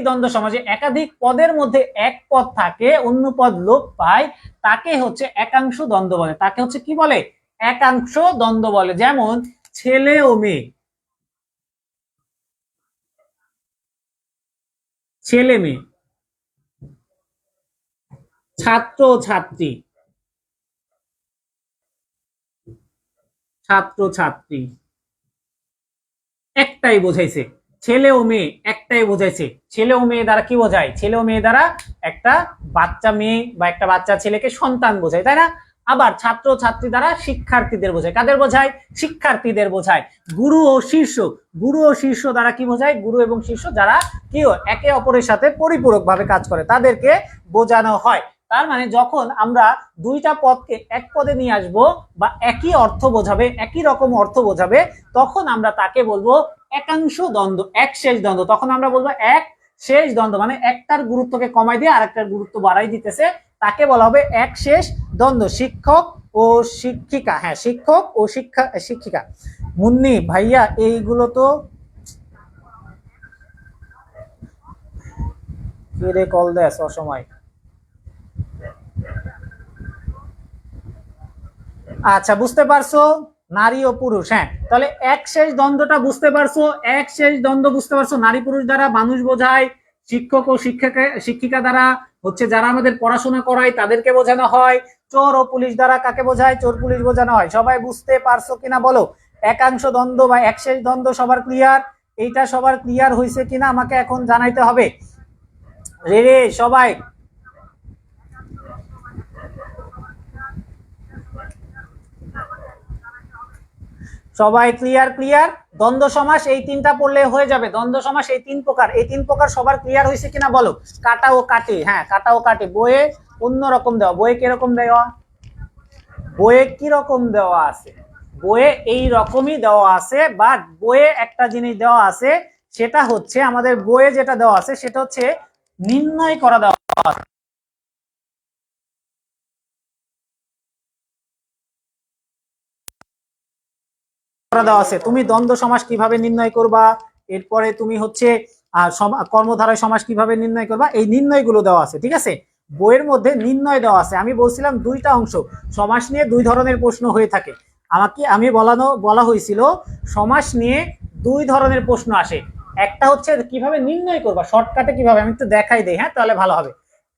দ্বন্দ্ব সমাজে একাধিক পদের মধ্যে এক পদ থাকে, অন্য পদ লোপ পায়, তাকে হচ্ছে একাংশ দ্বন্দ্ব বলে। তাকে হচ্ছে কি বলে? একাংশ দ্বন্দ্ব বলে। যেমন ছেলে ও মেয়ে, ছেলে মেয়ে, ছাত্র ও ছাত্রী, ছাত্র ছাত্রী, একটাই বোঝাইছে। ছেলে ও মেয়ে একটাই বোঝাইছে। ছেলে ও মেয়ে দ্বারা কি বোঝায়? ছেলে ও মেয়ে দ্বারা একটা বাচ্চা মেয়ে বা একটা বাচ্চা ছেলেকে সন্তান বোঝায়, তাই না? আবার ছাত্র ছাত্রী দ্বারা শিক্ষার্থীদের বোঝায়। কাদের বোঝায়? শিক্ষার্থীদের বোঝায়। গুরু ও শিষ্য, গুরু ও শিষ্য দ্বারা কি বোঝায়? গুরু এবং শিষ্য যারা কি একে অপরের সাথে পরিপূরক ভাবে কাজ করে তাদেরকে বোঝানো হয়। তার মানে যখন আমরা দুইটা পদকে এক পদে নিয়ে আসব বা একই অর্থ বোঝাবে, একই রকম অর্থ বোঝাবে, তখন আমরা তাকে বলবো একাংশ দ্বন্দ্ব, এক শেষ দ্বন্দ্ব। তখন আমরা বলবো এক শেষ দ্বন্দ্ব, মানে একটার গুরুত্বকে কমাই দিয়ে আরেকটার গুরুত্ব বাড়াই দিতেছে, তাকে বলা হবে এক শেষ দ্বন্দ্ব। শিক্ষক ও শিক্ষিকা, হ্যাঁ শিক্ষক ও শিক্ষিকা। মুন্নি ভাইয়া এইগুলো তো কে কল দেয় অসময়। আচ্ছা বুঝতে পারছো, নারী ও পুরুষ। হ্যাঁ, তাহলে এক শেষ দ্বন্দ্বটা বুঝতে পারছো, এক শেষ দ্বন্দ্ব বুঝতে পারছো। নারী পুরুষ দ্বারা মানুষ বোঝায়, শিক্ষক ও শিক্ষিকা দ্বারা হচ্ছে যারা আমাদের পড়াশোনা করায় তাদেরকে বোঝানো হয়। চোর ও পুলিশ দ্বারা কাকে বোঝায়? চোর পুলিশ বোঝানো হয়। সবাই বুঝতে পারছো কিনা বলো? একাংশ দ্বন্দ্ব বা এক শেষ দ্বন্দ্ব সবার ক্লিয়ার? এইটা সবার ক্লিয়ার হয়েছে কিনা আমাকে এখন জানাইতে হবে। রে সবাই সবাই ক্লিয়ার? ক্লিয়ার। দ্বন্দ্ব সমাস এই তিনটা পড়লে হয়ে যাবে। দ্বন্দ্ব সমাস এই তিন প্রকার, এই তিন প্রকার সবার ক্লিয়ার হয়েছে কিনা বলো? কাটা ও কাটে। হ্যাঁ, কাটা ও কাটে বইয়ে অন্যরকম দেওয়া। বইয়ে কিরকম দেওয়া? বইয়ে কিরকম দেওয়া আছে? বইয়ে এই রকমই দেওয়া আছে, বাট বইয়ে একটা জিনিস দেওয়া আছে, সেটা হচ্ছে আমাদের বইয়ে যেটা দেওয়া আছে সেটা হচ্ছে নির্ণয় করা দেওয়া আছে। দেওয়া আছে তুমি দ্বন্দ্ব সমাস কিভাবে নির্ণয় করবা, এরপরে তুমি হচ্ছে কর্মধারয় সমাস কিভাবে নির্ণয় করবা, এই নির্ণয়গুলো দেওয়া আছে। ঠিক আছে, বইয়ের মধ্যে নির্ণয় দেওয়া আছে। আমি বলছিলাম দুইটা অংশ, সমাস নিয়ে দুই ধরনের প্রশ্ন হয়ে থাকে। আমি বলা হয়েছিল সমাস নিয়ে দুই ধরনের প্রশ্ন আসে। একটা হচ্ছে কিভাবে নির্ণয় করবা, শর্টকাটে কিভাবে, আমি একটু দেখাই দেই, হ্যাঁ তাহলে ভালো হবে।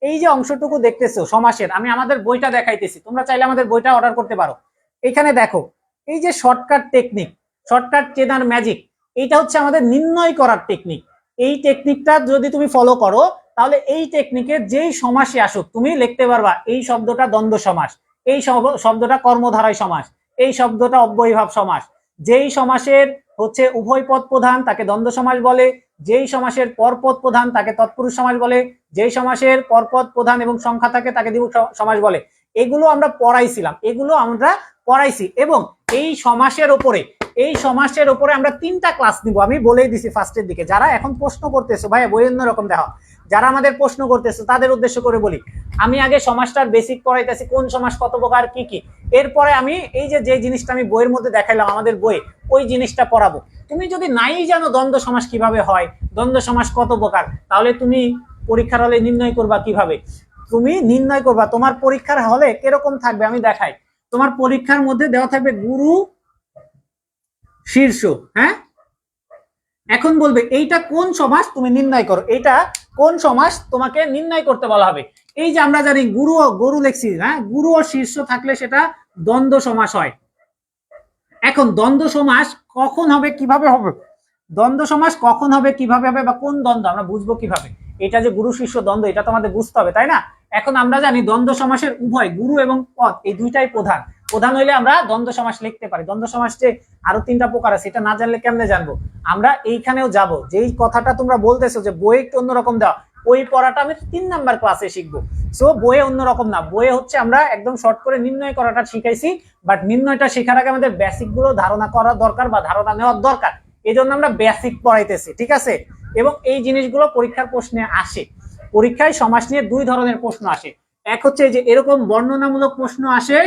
এই যে অংশটুকু দেখতেছো সমাসের, আমি আমাদের বইটা দেখাইতেছি, তোমরা চাইলে আমাদের বইটা অর্ডার করতে পারো। এখানে দেখো, এই যে শর্টকাট টেকনিক, শর্টকাট চেনার ম্যাজিক, এইটা হচ্ছে আমাদের নির্ণয় করার টেকনিক। এই টেকনিকটা যদি তুমি ফলো করো, তাহলে এই টেকনিকের যেই সমাসে আসুক তুমি লিখতে পারবা এই শব্দটা দ্বন্দ্ব সমাস, এই শব্দটা কর্মধারয় সমাস, এই শব্দটা অব্যয়ীভাব সমাস। যেই সমাসের হচ্ছে উভয় পদ প্রধান তাকে দ্বন্দ্ব সমাস বলে, যেই সমাসের পরপদ প্রধান তাকে তৎপুরুষ সমাস বলে, যেই সমাসের পরপদ প্রধান এবং সংখ্যা থাকে তাকে দ্বিগু সমাস বলে। এগুলো আমরা পড়াইছিলাম, এগুলো আমরা পড়াইছি। এবং এই সমাসের উপরে আমরা 3টা ক্লাস নিব, আমি বলেই দিছি ফার্স্টের দিকে। যারা এখন প্রশ্ন করতেছো ভাই বই অন্যরকম দেখো, যারা আমাদের প্রশ্ন করতেছো তাদের উদ্দেশ্য করে বলি, আমি আগে সমাসটার বেসিক পড়াইতেছি, কোন সমাস কত প্রকার কি কি। এরপরে আমি এই যে জিনিসটা আমি বইয়ের মধ্যে দেখাইলাম আমাদের বইয়ে, ওই জিনিসটা পড়াবো। তুমি যদি নাই জানো দ্বন্দ্ব সমাস কিভাবে হয়, দ্বন্দ্ব সমাস কত প্রকার, তাহলে তুমি পরীক্ষার হলে নির্ণয় করবা কিভাবে? তুমি নির্ণয় করবা তোমার পরীক্ষার হলে কিরকম থাকবে আমি দেখাই। তোমার পরীক্ষার মধ্যে দেওয়া থাকবে গুরু শীর্ষ। হ্যাঁ, এখন বলবে এইটা কোন সমাস, তুমি নির্ণয় করো এইটা কোন সমাস, তোমাকে নির্ণয় করতে বলা হবে। এই যে আমরা জানি গরু লেখছি, হ্যাঁ, গুরু ও শীর্ষ থাকলে সেটা দ্বন্দ্ব সমাস হয়। এখন দ্বন্দ্ব সমাস কখন হবে, কিভাবে হবে, দ্বন্দ্ব সমাস কখন হবে, কিভাবে হবে, বা কোন দ্বন্দ্ব আমরা বুঝবো কিভাবে? এটা যে গুরু শিষ্য দ্বন্দ্ব, এটা তো আমাদের বুঝতে হবে, তাই না? এখন আমরা জানি দ্বন্দ্ব সমাসের উভয় গুরু এবং পদ এই দুইটাই প্রধান। প্রধান হইলে আমরা দ্বন্দ্ব সমাস লিখতে পারি। দ্বন্দ্ব সমাস যে আরো 3টা প্রকার আছে, এটা না জানলে কেমনে জানবো? আমরা এইখানেও যাব, যেই কথাটা তোমরা বলতেছো যে বই একটু অন্যরকম দেওয়া, ওই পড়াটা আমি 3 নাম্বার ক্লাসে শিখবো। সো বইয়ে অন্যরকম না, বইয়ে হচ্ছে আমরা একদম শর্ট করে নির্ণয় করাটা শিখাইছি, বাট নির্ণয়টা শেখার আগে আমাদের বেসিক গুলো ধারণা করা দরকার বা ধারণা নেওয়ার দরকার। এই জন্য আমরা বেসিক পড়াইতেছি, ঠিক আছে? এবং এই জিনিসগুলো পরীক্ষার প্রশ্নে আসে। পরীক্ষায় সমাস নিয়ে দুই ধরনের প্রশ্ন আসে, এক হচ্ছে যে এরকম বর্ণনামূলক প্রশ্ন আসে,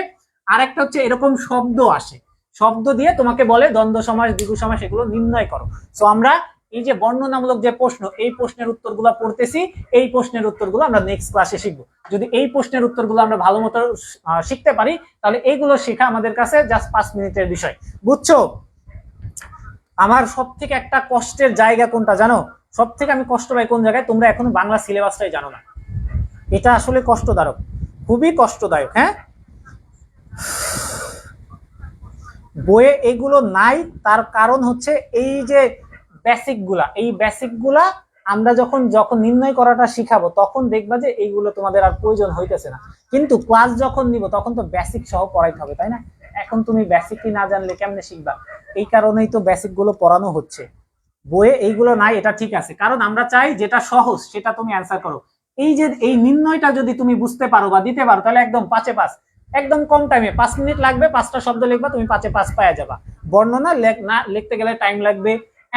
আর একটা হচ্ছে এরকম শব্দ আসে, শব্দ দিয়ে তোমাকে বলে দ্বন্দ্ব সমাস দ্বিগু সমাস এগুলো নির্ণয় করো। সো আমরা এই যে বর্ণনামূলক যে প্রশ্ন, এই প্রশ্নের উত্তরগুলো পড়তেছি, এই প্রশ্নের উত্তরগুলো আমরা নেক্সট ক্লাসে শিখবো। যদি এই প্রশ্নের উত্তরগুলো আমরা ভালো মতো শিখতে পারি, তাহলে এইগুলো শেখা আমাদের কাছে জাস্ট 5 মিনিটের বিষয়। বুঝছো? আমার সব থেকে একটা কষ্টের জায়গা কোনটা জানো? সব থেকে আমি কষ্ট পাই কোন জায়গায়, তোমরা এখনো বাংলা সিলেবাসটাই জানো না। এটা আসলে কষ্টদায়ক, খুবই কষ্টদায়ক। হ্যাঁ, বইয়ে এগুলো নাই, তার কারণ হচ্ছে এই যে এই বেসিক গুলা আমরা যখন নির্ণয় করাটা শিখাবো, তখন দেখবা যে এইগুলো তোমাদের আর প্রয়োজন হইতেছে না। কিন্তু ক্লাস যখন নিব তখন তো বেসিক সহ পড়াইতে হবে, তাই না? এখন তুমি বেসিকই না জানলে কেমনে শিখবা? এই কারণেই তো বেসিক গুলো পড়ানো হচ্ছে। বইয়ে এইগুলো নাই, এটা ঠিক আছে, কারণ আমরা চাই যেটা সহজ সেটা তুমি অ্যান্সার করো। এই যে এই নির্ণয়টা যদি তুমি বুঝতে পারো বা দিতে পারো, তাহলে একদম 5-এ 5, একদম কম টাইমে, 5 মিনিট লাগবে, 5টা শব্দ লিখবা, তুমি 5-এ 5 পাওয়া যাবা। বর্ণনা না লিখতে গেলে টাইম লাগবে,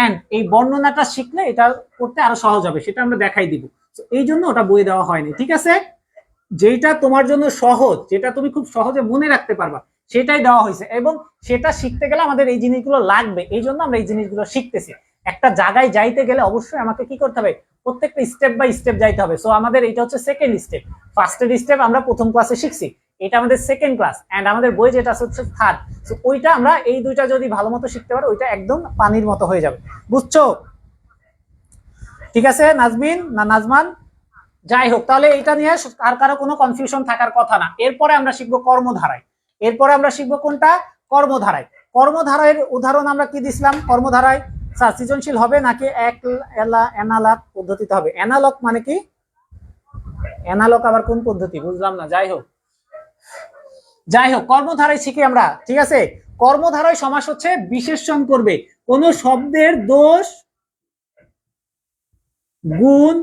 এন্ড এই বর্ণনাটা শিখলে এটা করতে আরো সহজ হবে, সেটা আমরা দেখাই দিব। এই জন্য ওটা বই দেওয়া হয়নি, ঠিক আছে? যেটা তোমার জন্য সহজ, যেটা তুমি খুব সহজে মনে রাখতে পারবা, সেটাই দেওয়া হয়েছে। এবং সেটা শিখতে গেলে আমাদের এই জিনিসগুলো লাগবে, এই জন্য আমরা এই জিনিসগুলো শিখতেছি। একটা জায়গায় যাইতে গেলে অবশ্যই আমাকে কি করতে হবে, প্রত্যেকটা স্টেপ বাই স্টেপ যাইতে হবে। সো আমাদের এটা হচ্ছে সেকেন্ড স্টেপ, ফার্স্টের স্টেপ আমরা প্রথম ক্লাসে শিখছি, এটা আমাদের সেকেন্ড ক্লাস, এন্ড আমাদের বই যেটা হচ্ছে থার্ড। সো ওইটা আমরা এই দুইটা যদি ভালো মতো শিখতে পারো ওইটা একদম পানির মতো হয়ে যাবে, বুঝছো? ঠিক আছে নাজমিন না নাজমান, যাই হোক তাহলে এটা নিয়ে আর কারো কোনো কনফিউশন থাকার কথা না। এরপরে আমরা শিখবো কর্মধারায়, এরপরে আমরা শিখবো কোনটা, কর্মধারায়। কর্মধারায়ের উদাহরণ আমরা কি দিছিলাম কর্মধারায়? স্যার সৃজনশীল হবে নাকি অ্যানালগ পদ্ধতিতে হবে? অ্যানালগ মানে কি? অ্যানালগ আবার কোন পদ্ধতি বুঝলাম না। যাই হোক কর্মধারায় শিখি আমরা, ঠিক আছে? কর্মধারায় সমাস হচ্ছে বিশেষণ করবে, কোন শব্দের দোষ গুণ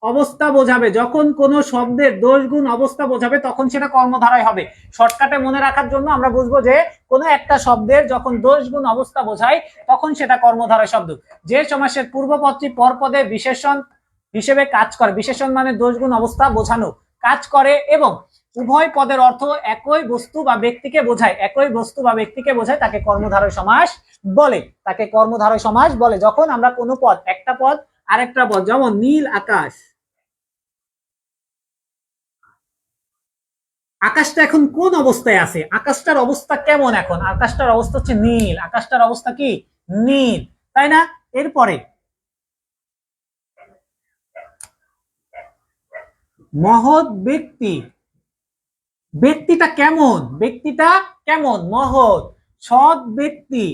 অবস্থা বোঝাবে, যখন কোন শব্দের দোষ গুণ অবস্থা বোঝাবে তখন সেটা কর্মধারায় হবে। শর্টকাটে মনে রাখার জন্য আমরা বুঝবো যে কোন একটা শব্দের যখন দোষ গুণ অবস্থা বোঝায় তখন সেটা কর্মধারায় শব্দ। যে সমাসের পূর্বপদটি পরপদে বিশেষণ হিসেবে কাজ করে, বিশেষণ মানে দোষ গুণ অবস্থা বোঝানো কাজ করে, এবং উভয় পদের অর্থ একই বস্তু বা ব্যক্তিকে বোঝায়, একই বস্তু বা ব্যক্তিকে বোঝায়, তাকে কর্মধারয় সমাস বলে, তাকে কর্মধারয় সমাস বলে। যখন আমরা কোনো পদ, একটা পদ আরেকটা পদ, যেমন নীল আকাশ, আকাশটা এখন কোন অবস্থায় আছে, আকাশটার অবস্থা কেমন, এখন আকাশটার অবস্থা হচ্ছে নীল, আকাশটার অবস্থা কি নীল, তাই না? এরপরে মহৎ ব্যক্তি, ব্যক্তিটা কেমন, ব্যক্তিটা কেমন, মহৎ। সৎ ব্যক্তি,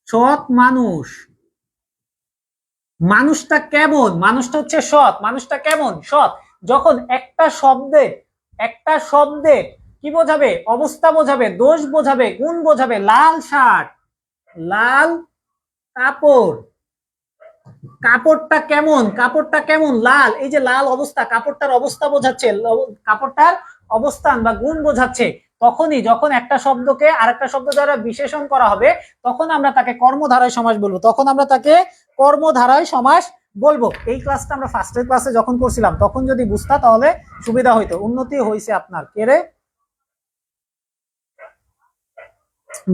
সৎ মানুষ, মানুষটা কেমন, মানুষটা হচ্ছে সৎ, মানুষটা কেমন সৎ। যখন একটা শব্দে কি বোঝাবে, অবস্থা বোঝাবে, দোষ বোঝাবে, গুণ বোঝাবে। লাল শার্ট, লাল কাপড়, কাপড়টা কেমন, কাপড়টা কেমন লাল, এই যে লাল অবস্থা, কাপড়টার অবস্থা বোঝাচ্ছে, কাপড়টার অবস্থান বা গুণ বোঝাচ্ছে। তখনই যখন একটা শব্দকে আরেকটা শব্দ দ্বারা বিশেষণ করা হবে তখন আমরা তাকে কর্মধারয় সমাস বলবো, তখন আমরা তাকে কর্মধারয় সমাস বলবো। এই ক্লাসটা আমরা ফার্স্টের ক্লাসে যখন করছিলাম তখন যদি বুঝতা তাহলে সুবিধা হইতো। উন্নতি হয়েছে আপনার, কে রে?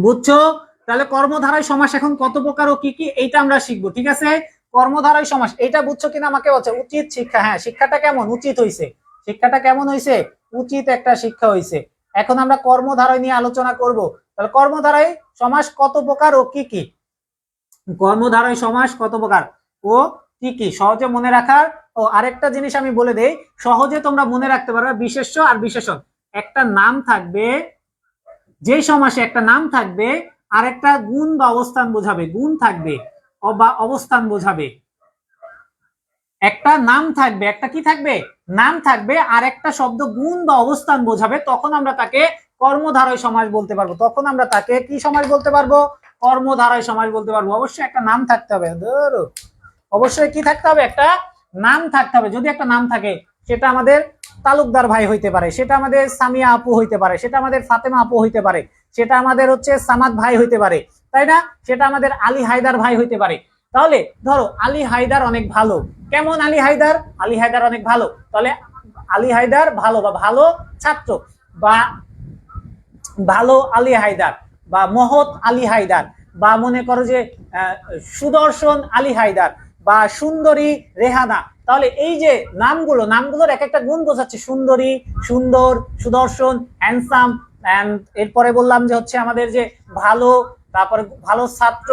বুঝছো? তাহলে কর্মধারয় সমাস এখন কত প্রকার ও কি কি এইটা আমরা শিখবো, ঠিক আছে? কর্মধারয় সমাস এটা বুঝছো কিনা আমাকে বলছে। উচিত শিক্ষা, হ্যাঁ শিক্ষাটা কেমন, উচিত হইছে, শিক্ষাটা কেমন হইছে, উচিত একটা শিক্ষা হইছে। এখন আমরা কর্মধারয় নিয়ে আলোচনা করব। তাহলে কর্মধারয় সমাস কত প্রকার ও কি কি, কর্মধারয় সমাস কত প্রকার ও কি কি সহজে মনে রাখার। ও আরেকটা জিনিস আমি বলে দেই, সহজে তোমরা মনে রাখতে পারবে বিশেষ্য আর বিশেষণ। একটা নাম থাকবে, যে সমাসে একটা নাম থাকবে আর একটা গুণ বা অবস্থান বোঝাবে, গুণ থাকবে বা অবস্থান বোঝাবে। একটা নাম থাকবে, একটা কি থাকবে, নাম থাকবে, আর একটা শব্দ গুণ বা অবস্থান বোঝাবে, তখন আমরা তাকে কর্মধারয় সমাস বলতে পারবো, তখন আমরা তাকে কি সমাস বলতে পারবো, কর্মধারয় সমাস বলতে পারবো। অবশ্যই একটা নাম থাকতে হবে, অবশ্যই কি থাকতে হবে, একটা নাম থাকতে হবে। যদি একটা নাম থাকে সেটা আমাদের তালুকদার ভাই হইতে পারে, সেটা আমাদের সামিয়া আপু হইতে পারে, সেটা আমাদের ফাতেমা আপু হইতে পারে, সেটা আমাদের হচ্ছে সামাদ ভাই হইতে পারে, তাই না? সেটা আমাদের আলী হায়দার ভাই হইতে পারে। তাহলে ধরো আলী হায়দার অনেক ভালো, কেমন আলী হায়দার, আলী হায়দার অনেক ভালো, তাহলে আলী হায়দার ভালো বা ভালো ছাত্র, বা ভালো আলী হায়দার, বা মহৎ আলী হায়দার, বা মনে করো যে সুদর্শন আলী হায়দার, বা সুন্দরী রেহানা। তাহলে এই যে নামগুলো, নামগুলোর এক একটা গুণ বোঝাচ্ছে, সুন্দরী, সুন্দর, সুদর্শন, হ্যান্ডসাম, এরপরে বললাম যে হচ্ছে আমাদের যে ভালো, তারপরে ভালো ছাত্র,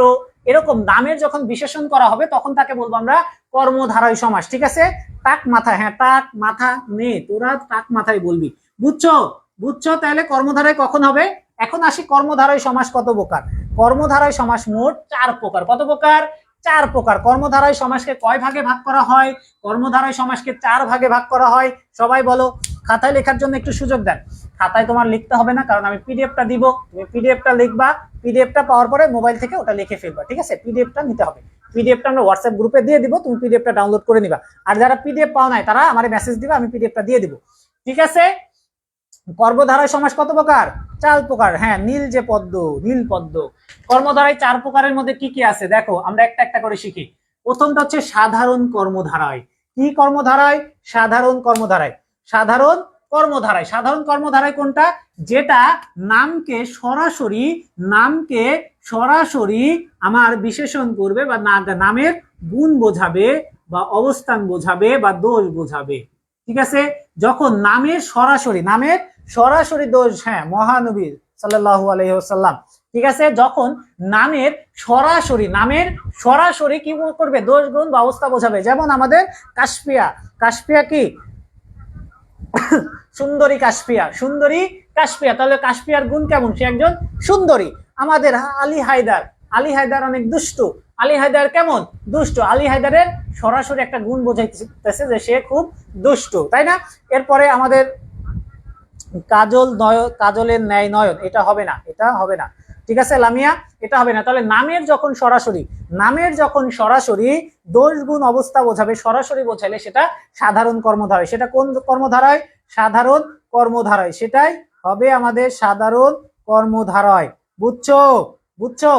এরকম নামের যখন বিশেষণ করা হবে তখন তাকে বলবো আমরা কর্মধারয় সমাস, ঠিক আছে? টাক মাথা, হ্যাঁ টাক মাথা নে, তোরা টাক মাথায় বলবি, বুঝছো? বুঝছো? তাহলে কর্মধারয় কখন হবে। এখন আসি কর্মধারয় সমাস কত প্রকার। কর্মধারয় সমাস মোট 4 প্রকার। কত প্রকার? 4 প্রকার। কর্মধারয় সমাসকে কয় ভাগে ভাগ করা হয়? কর্মধারয় সমাসকে 4 ভাগে ভাগ করা হয়। সবাই বলো। খাতায় লেখার জন্য একটু সুযোগ দেন। খাতায় তোমার লিখতে হবে না, কারণ আমি পিডিএফটা দিব, তুমি পিডিএফটা লিখবা, পিডিএফটা পাওয়ার পরে মোবাইল থেকে ওটা লিখে ফেলবা, ঠিক আছে? পিডিএফটা নিতে হবে, পিডিএফটা আমরা হোয়াটসঅ্যাপ গ্রুপে দিয়ে দিব, তুমি পিডিএফটা ডাউনলোড করে নিবা। আর যারা পিডিএফ পাও নাই তারা আমারে মেসেজ দিবা, আমি পিডিএফটা দিয়ে দিব, ঠিক আছে? কর্মধারয় সমাস কত প্রকার? 4 প্রকার। হ্যাঁ নীল যে পদ্ম, নীল পদ্ম। কর্মধারয় 4 প্রকারের মধ্যে কি কি আছে দেখো, আমরা একটা একটা করে শিখি। প্রথমটা হচ্ছে সাধারণ কর্মধারয়। কি কর্মধারয়? সাধারণ কর্মধারয়। সাধারণ কর্মধারায়। সাধারণ কর্মধারায় কোনটা? যেটা নামকে সরাসরি আমার বিশেষণ করবে বা নামের গুণ বোঝাবে বা অবস্থান বোঝাবে বা দোষ বোঝাবে। ঠিক আছে, যখন নামের সরাসরি দোষ, হ্যাঁ মহানবী সাল্লাল্লাহু আলাইহি ওয়াসাল্লাম, ঠিক আছে, যখন নামের সরাসরি কি করবে? দোষ গুণ বা অবস্থা বোঝাবে। যেমন আমাদের কাশপিয়া কি সুন্দরী কাশপিয়া, তাহলে কাশপিয়ার গুণ কেমন? সে একজন সুন্দরী। আমাদের আলী হায়দার অনেক দুষ্টু, আলী হায়দার কেমন? দুষ্ট। আলী হায়দারের সরাসরি একটা গুণ বোঝাইতেছে যে সে খুব দুষ্ট, তাই না? এরপরে আমাদের কাজলের ন্যায় নয়ন, এটা হবে না, ঠিক আছে লামিয়া, এটা হবে না। তাহলে নামের যখন সরাসরি দোষ গুণ অবস্থা বোঝাবে, সরাসরি বোঝাইলে সেটা সাধারণ কর্মধারায়। সেটা কোন কর্মধারায়? সাধারণ কর্মধারায়, সেটাই হবে আমাদের সাধারণ কর্মধারায়। বুঝছো?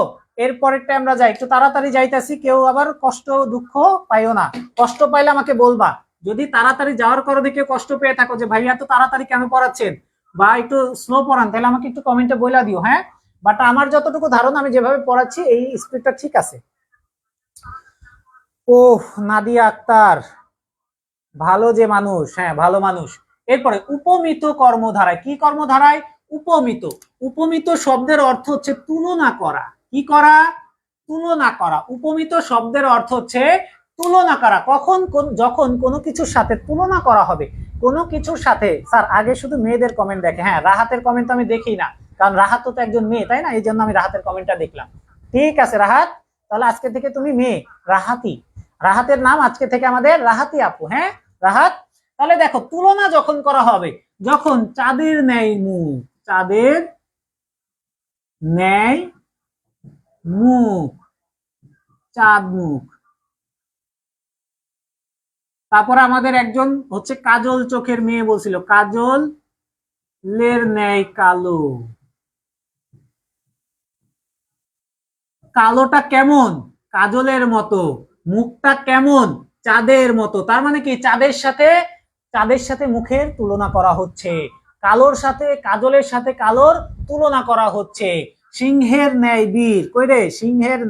এরপরেরটা আমরা যাই, একটু তাড়াতাড়ি যাইতেছি, কেউ আবার কষ্ট দুঃখ পাইও না। কষ্ট পাইলে আমাকে বলবা। যদি তাড়াতাড়ি যাওয়ার কারণে কেউ কষ্ট পেয়ে থাকো যে ভাইয়া তো তাড়াতাড়ি কেন পড়াচ্ছেন বা একটু স্লো পড়ান, তাহলে আমাকে একটু কমেন্টে বলে দিও। হ্যাঁ, বাট আমার যতটুকু ধারণা, আমি যেভাবে পড়াচ্ছি এই স্পিডটা ঠিক আছে। ওহ, নাদিয়া আক্তার, ভালো যে মানুষ, হ্যাঁ ভালো মানুষ। এরপরে উপমিত কর্মধারায়, কি কর্মধারায়? উপমিত শব্দের অর্থ হচ্ছে তুলনা করা। কি করা? তুলনা করা। উপমিত শব্দের অর্থ হচ্ছে তুলনা করা। যখন কোনো কিছুর সাথে তুলনা করা হবে, কোনো কিছুর সাথে। স্যার আগে শুধু মেয়েদের কমেন্ট দেখে, হ্যাঁ রাহাতের কমেন্ট আমি দেখি না, কারণ রাহাত তো একজন মেয়ে, তাই না? এই জন্য আমি রাহাতের কমেন্টটা দেখলাম। ঠিক আছে রাহাত, তাহলে আজকে থেকে তুমি মেয়ে, রাহাতের নাম আজকে থেকে আমাদের রাহাতি আপু। হ্যাঁ রাহাত, তাহলে দেখো তুলনা যখন করা হবে, যখন চাঁদের ন্যায় মুখ, চাঁদ মুখ। তারপর আমাদের একজন হচ্ছে কাজল চোখের মেয়ে বলছিল, কাজলের ন্যায় কালো। কালোটা কেমন? কাজলের মতো। মুখটা কেমন? চাঁদের মতো। তার মানে কি? চাঁদের সাথে মুখের তুলনা করা হচ্ছে, কাজলের সাথে কালোর তুলনা করা হচ্ছে। সিংহের ন্যায় বীর, কই রে? সিংহের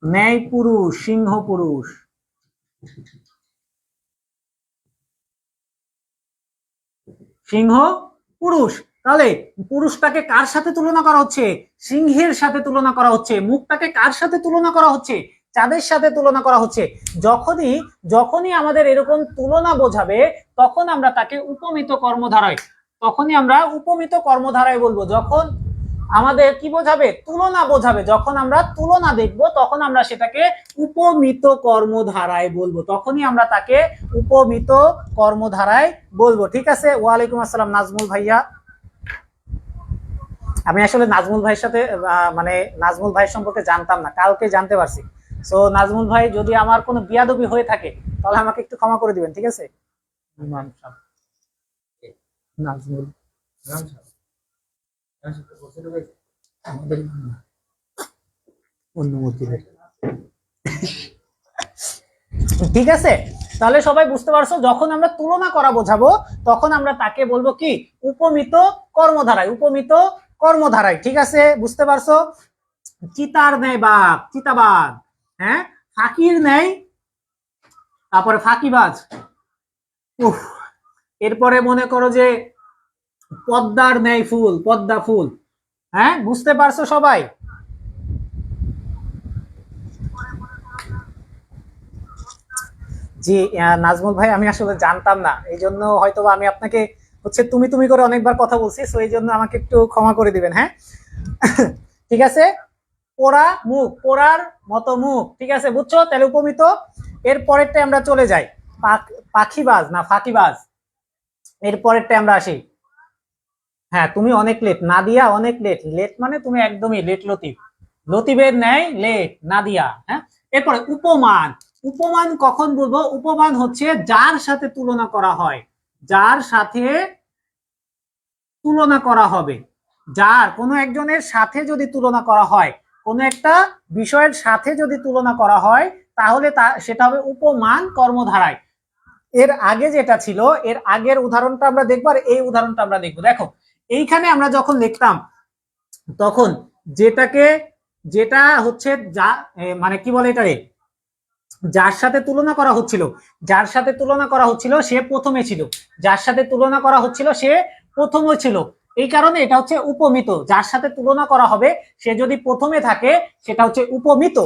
ন্যায় পুরুষ, সিংহ পুরুষ। তাহলে পুরুষটাকে কার সাথে তুলনা করা হচ্ছে? সিংহের সাথে তুলনা করা হচ্ছে। মুখটাকে কার সাথে তুলনা করা হচ্ছে? চাঁদের সাথে তুলনা করা হচ্ছে। যখনই আমাদের এরকম তুলনা বোঝাবে, তখন আমরা তাকে উপমিত কর্মধারায় বলবো। যখন আমাদের কি বোঝাবে? তুলনা বোঝাবে। যখন আমরা তুলনা দেখব, তখন আমরা সেটাকে উপমিত কর্মধারায় বলবো, তখনই আমরা তাকে উপমিত কর্মধারায় বলবো। ঠিক আছে, ওয়ালাইকুম আসসালাম নাজমুল ভাইয়া। আমি আসলে নাজমুল ভাইয়ের সাথে মানে নাজমুল ভাইয়ের সম্পর্কে জানতাম না, কালকে জানতে পারছি। সো নাজমুল ভাই, যদি আমার কোনো বিয়াদবি হয়ে থাকে তাহলে আমাকে একটু ক্ষমা করে দিবেন, ঠিক আছে? নাজমুল অনুমতি, ঠিক আছে। তাহলে সবাই বুঝতে পারছো, যখন আমরা তুলনা করা বোঝাবো, তখন আমরা তাকে বলবো কি? উপমিত কর্মধারায়। ঠিক আছে, বুঝতে পারছো? চিতার ন্যায় বাঘ, চিতাবাঘ। হ্যাঁ, ফাঁকির ন্যায়, তারপরে ফাঁকিবাজ। এরপরে মনে করো যে পদ্মার ন্যায় ফুল, পদ্মা ফুল। হ্যাঁ, বুঝতে পারছো সবাই? জি নাজমুল ভাই, আমি আসলে জানতাম না, এই জন্য হয়তো আমি আপনাকে হচ্ছে তুমি করে অনেকবার কথা বলছি, সো এই জন্য আমাকে একটু ক্ষমা করে দিবেন। হ্যাঁ ঠিক আছে, পোড়ার মতো মুখ, ঠিক আছে, বুঝছো? তাহলে উপমিত। এর পরেরটা আমরা চলে যাই, পাখিবাজ না ফাঁকিবাজ। এর পরেরটা আমরা আসি। হ্যাঁ, তুমি অনেক লেট, নাদিয়া অনেক লেট মানে তুমি একদমই লেট, লতিফের ন্যায় লেট, নাদিয়া। হ্যাঁ, এরপরে উপমান কখন বলবো? উপমান হচ্ছে যার সাথে তুলনা করা হয়, যার কোনো একজনের সাথে যদি তুলনা করা হয়, কোনো একটা বিষয়ের সাথে যদি তুলনা করা হয়, তাহলে সেটা হবে উপমান কর্মধারায়। এর আগে যেটা ছিল, এর আগের উদাহরণটা আমরা দেখবো আর এই উদাহরণটা আমরা দেখবো। দেখো এইখানে আমরা যখন লিখতাম তখন যেটা হচ্ছে যা মানে কি বলে এটারে, যার সাথে তুলনা করা হচ্ছিল সে প্রথমে ছিল, যার সাথে তুলনা করা হচ্ছিল সে প্রথমে ছিল, এই কারণে এটা হচ্ছে উপমিত। যার সাথে তুলনা করা হবে সে যদি প্রথমে থাকে সেটা হচ্ছে উপমিত,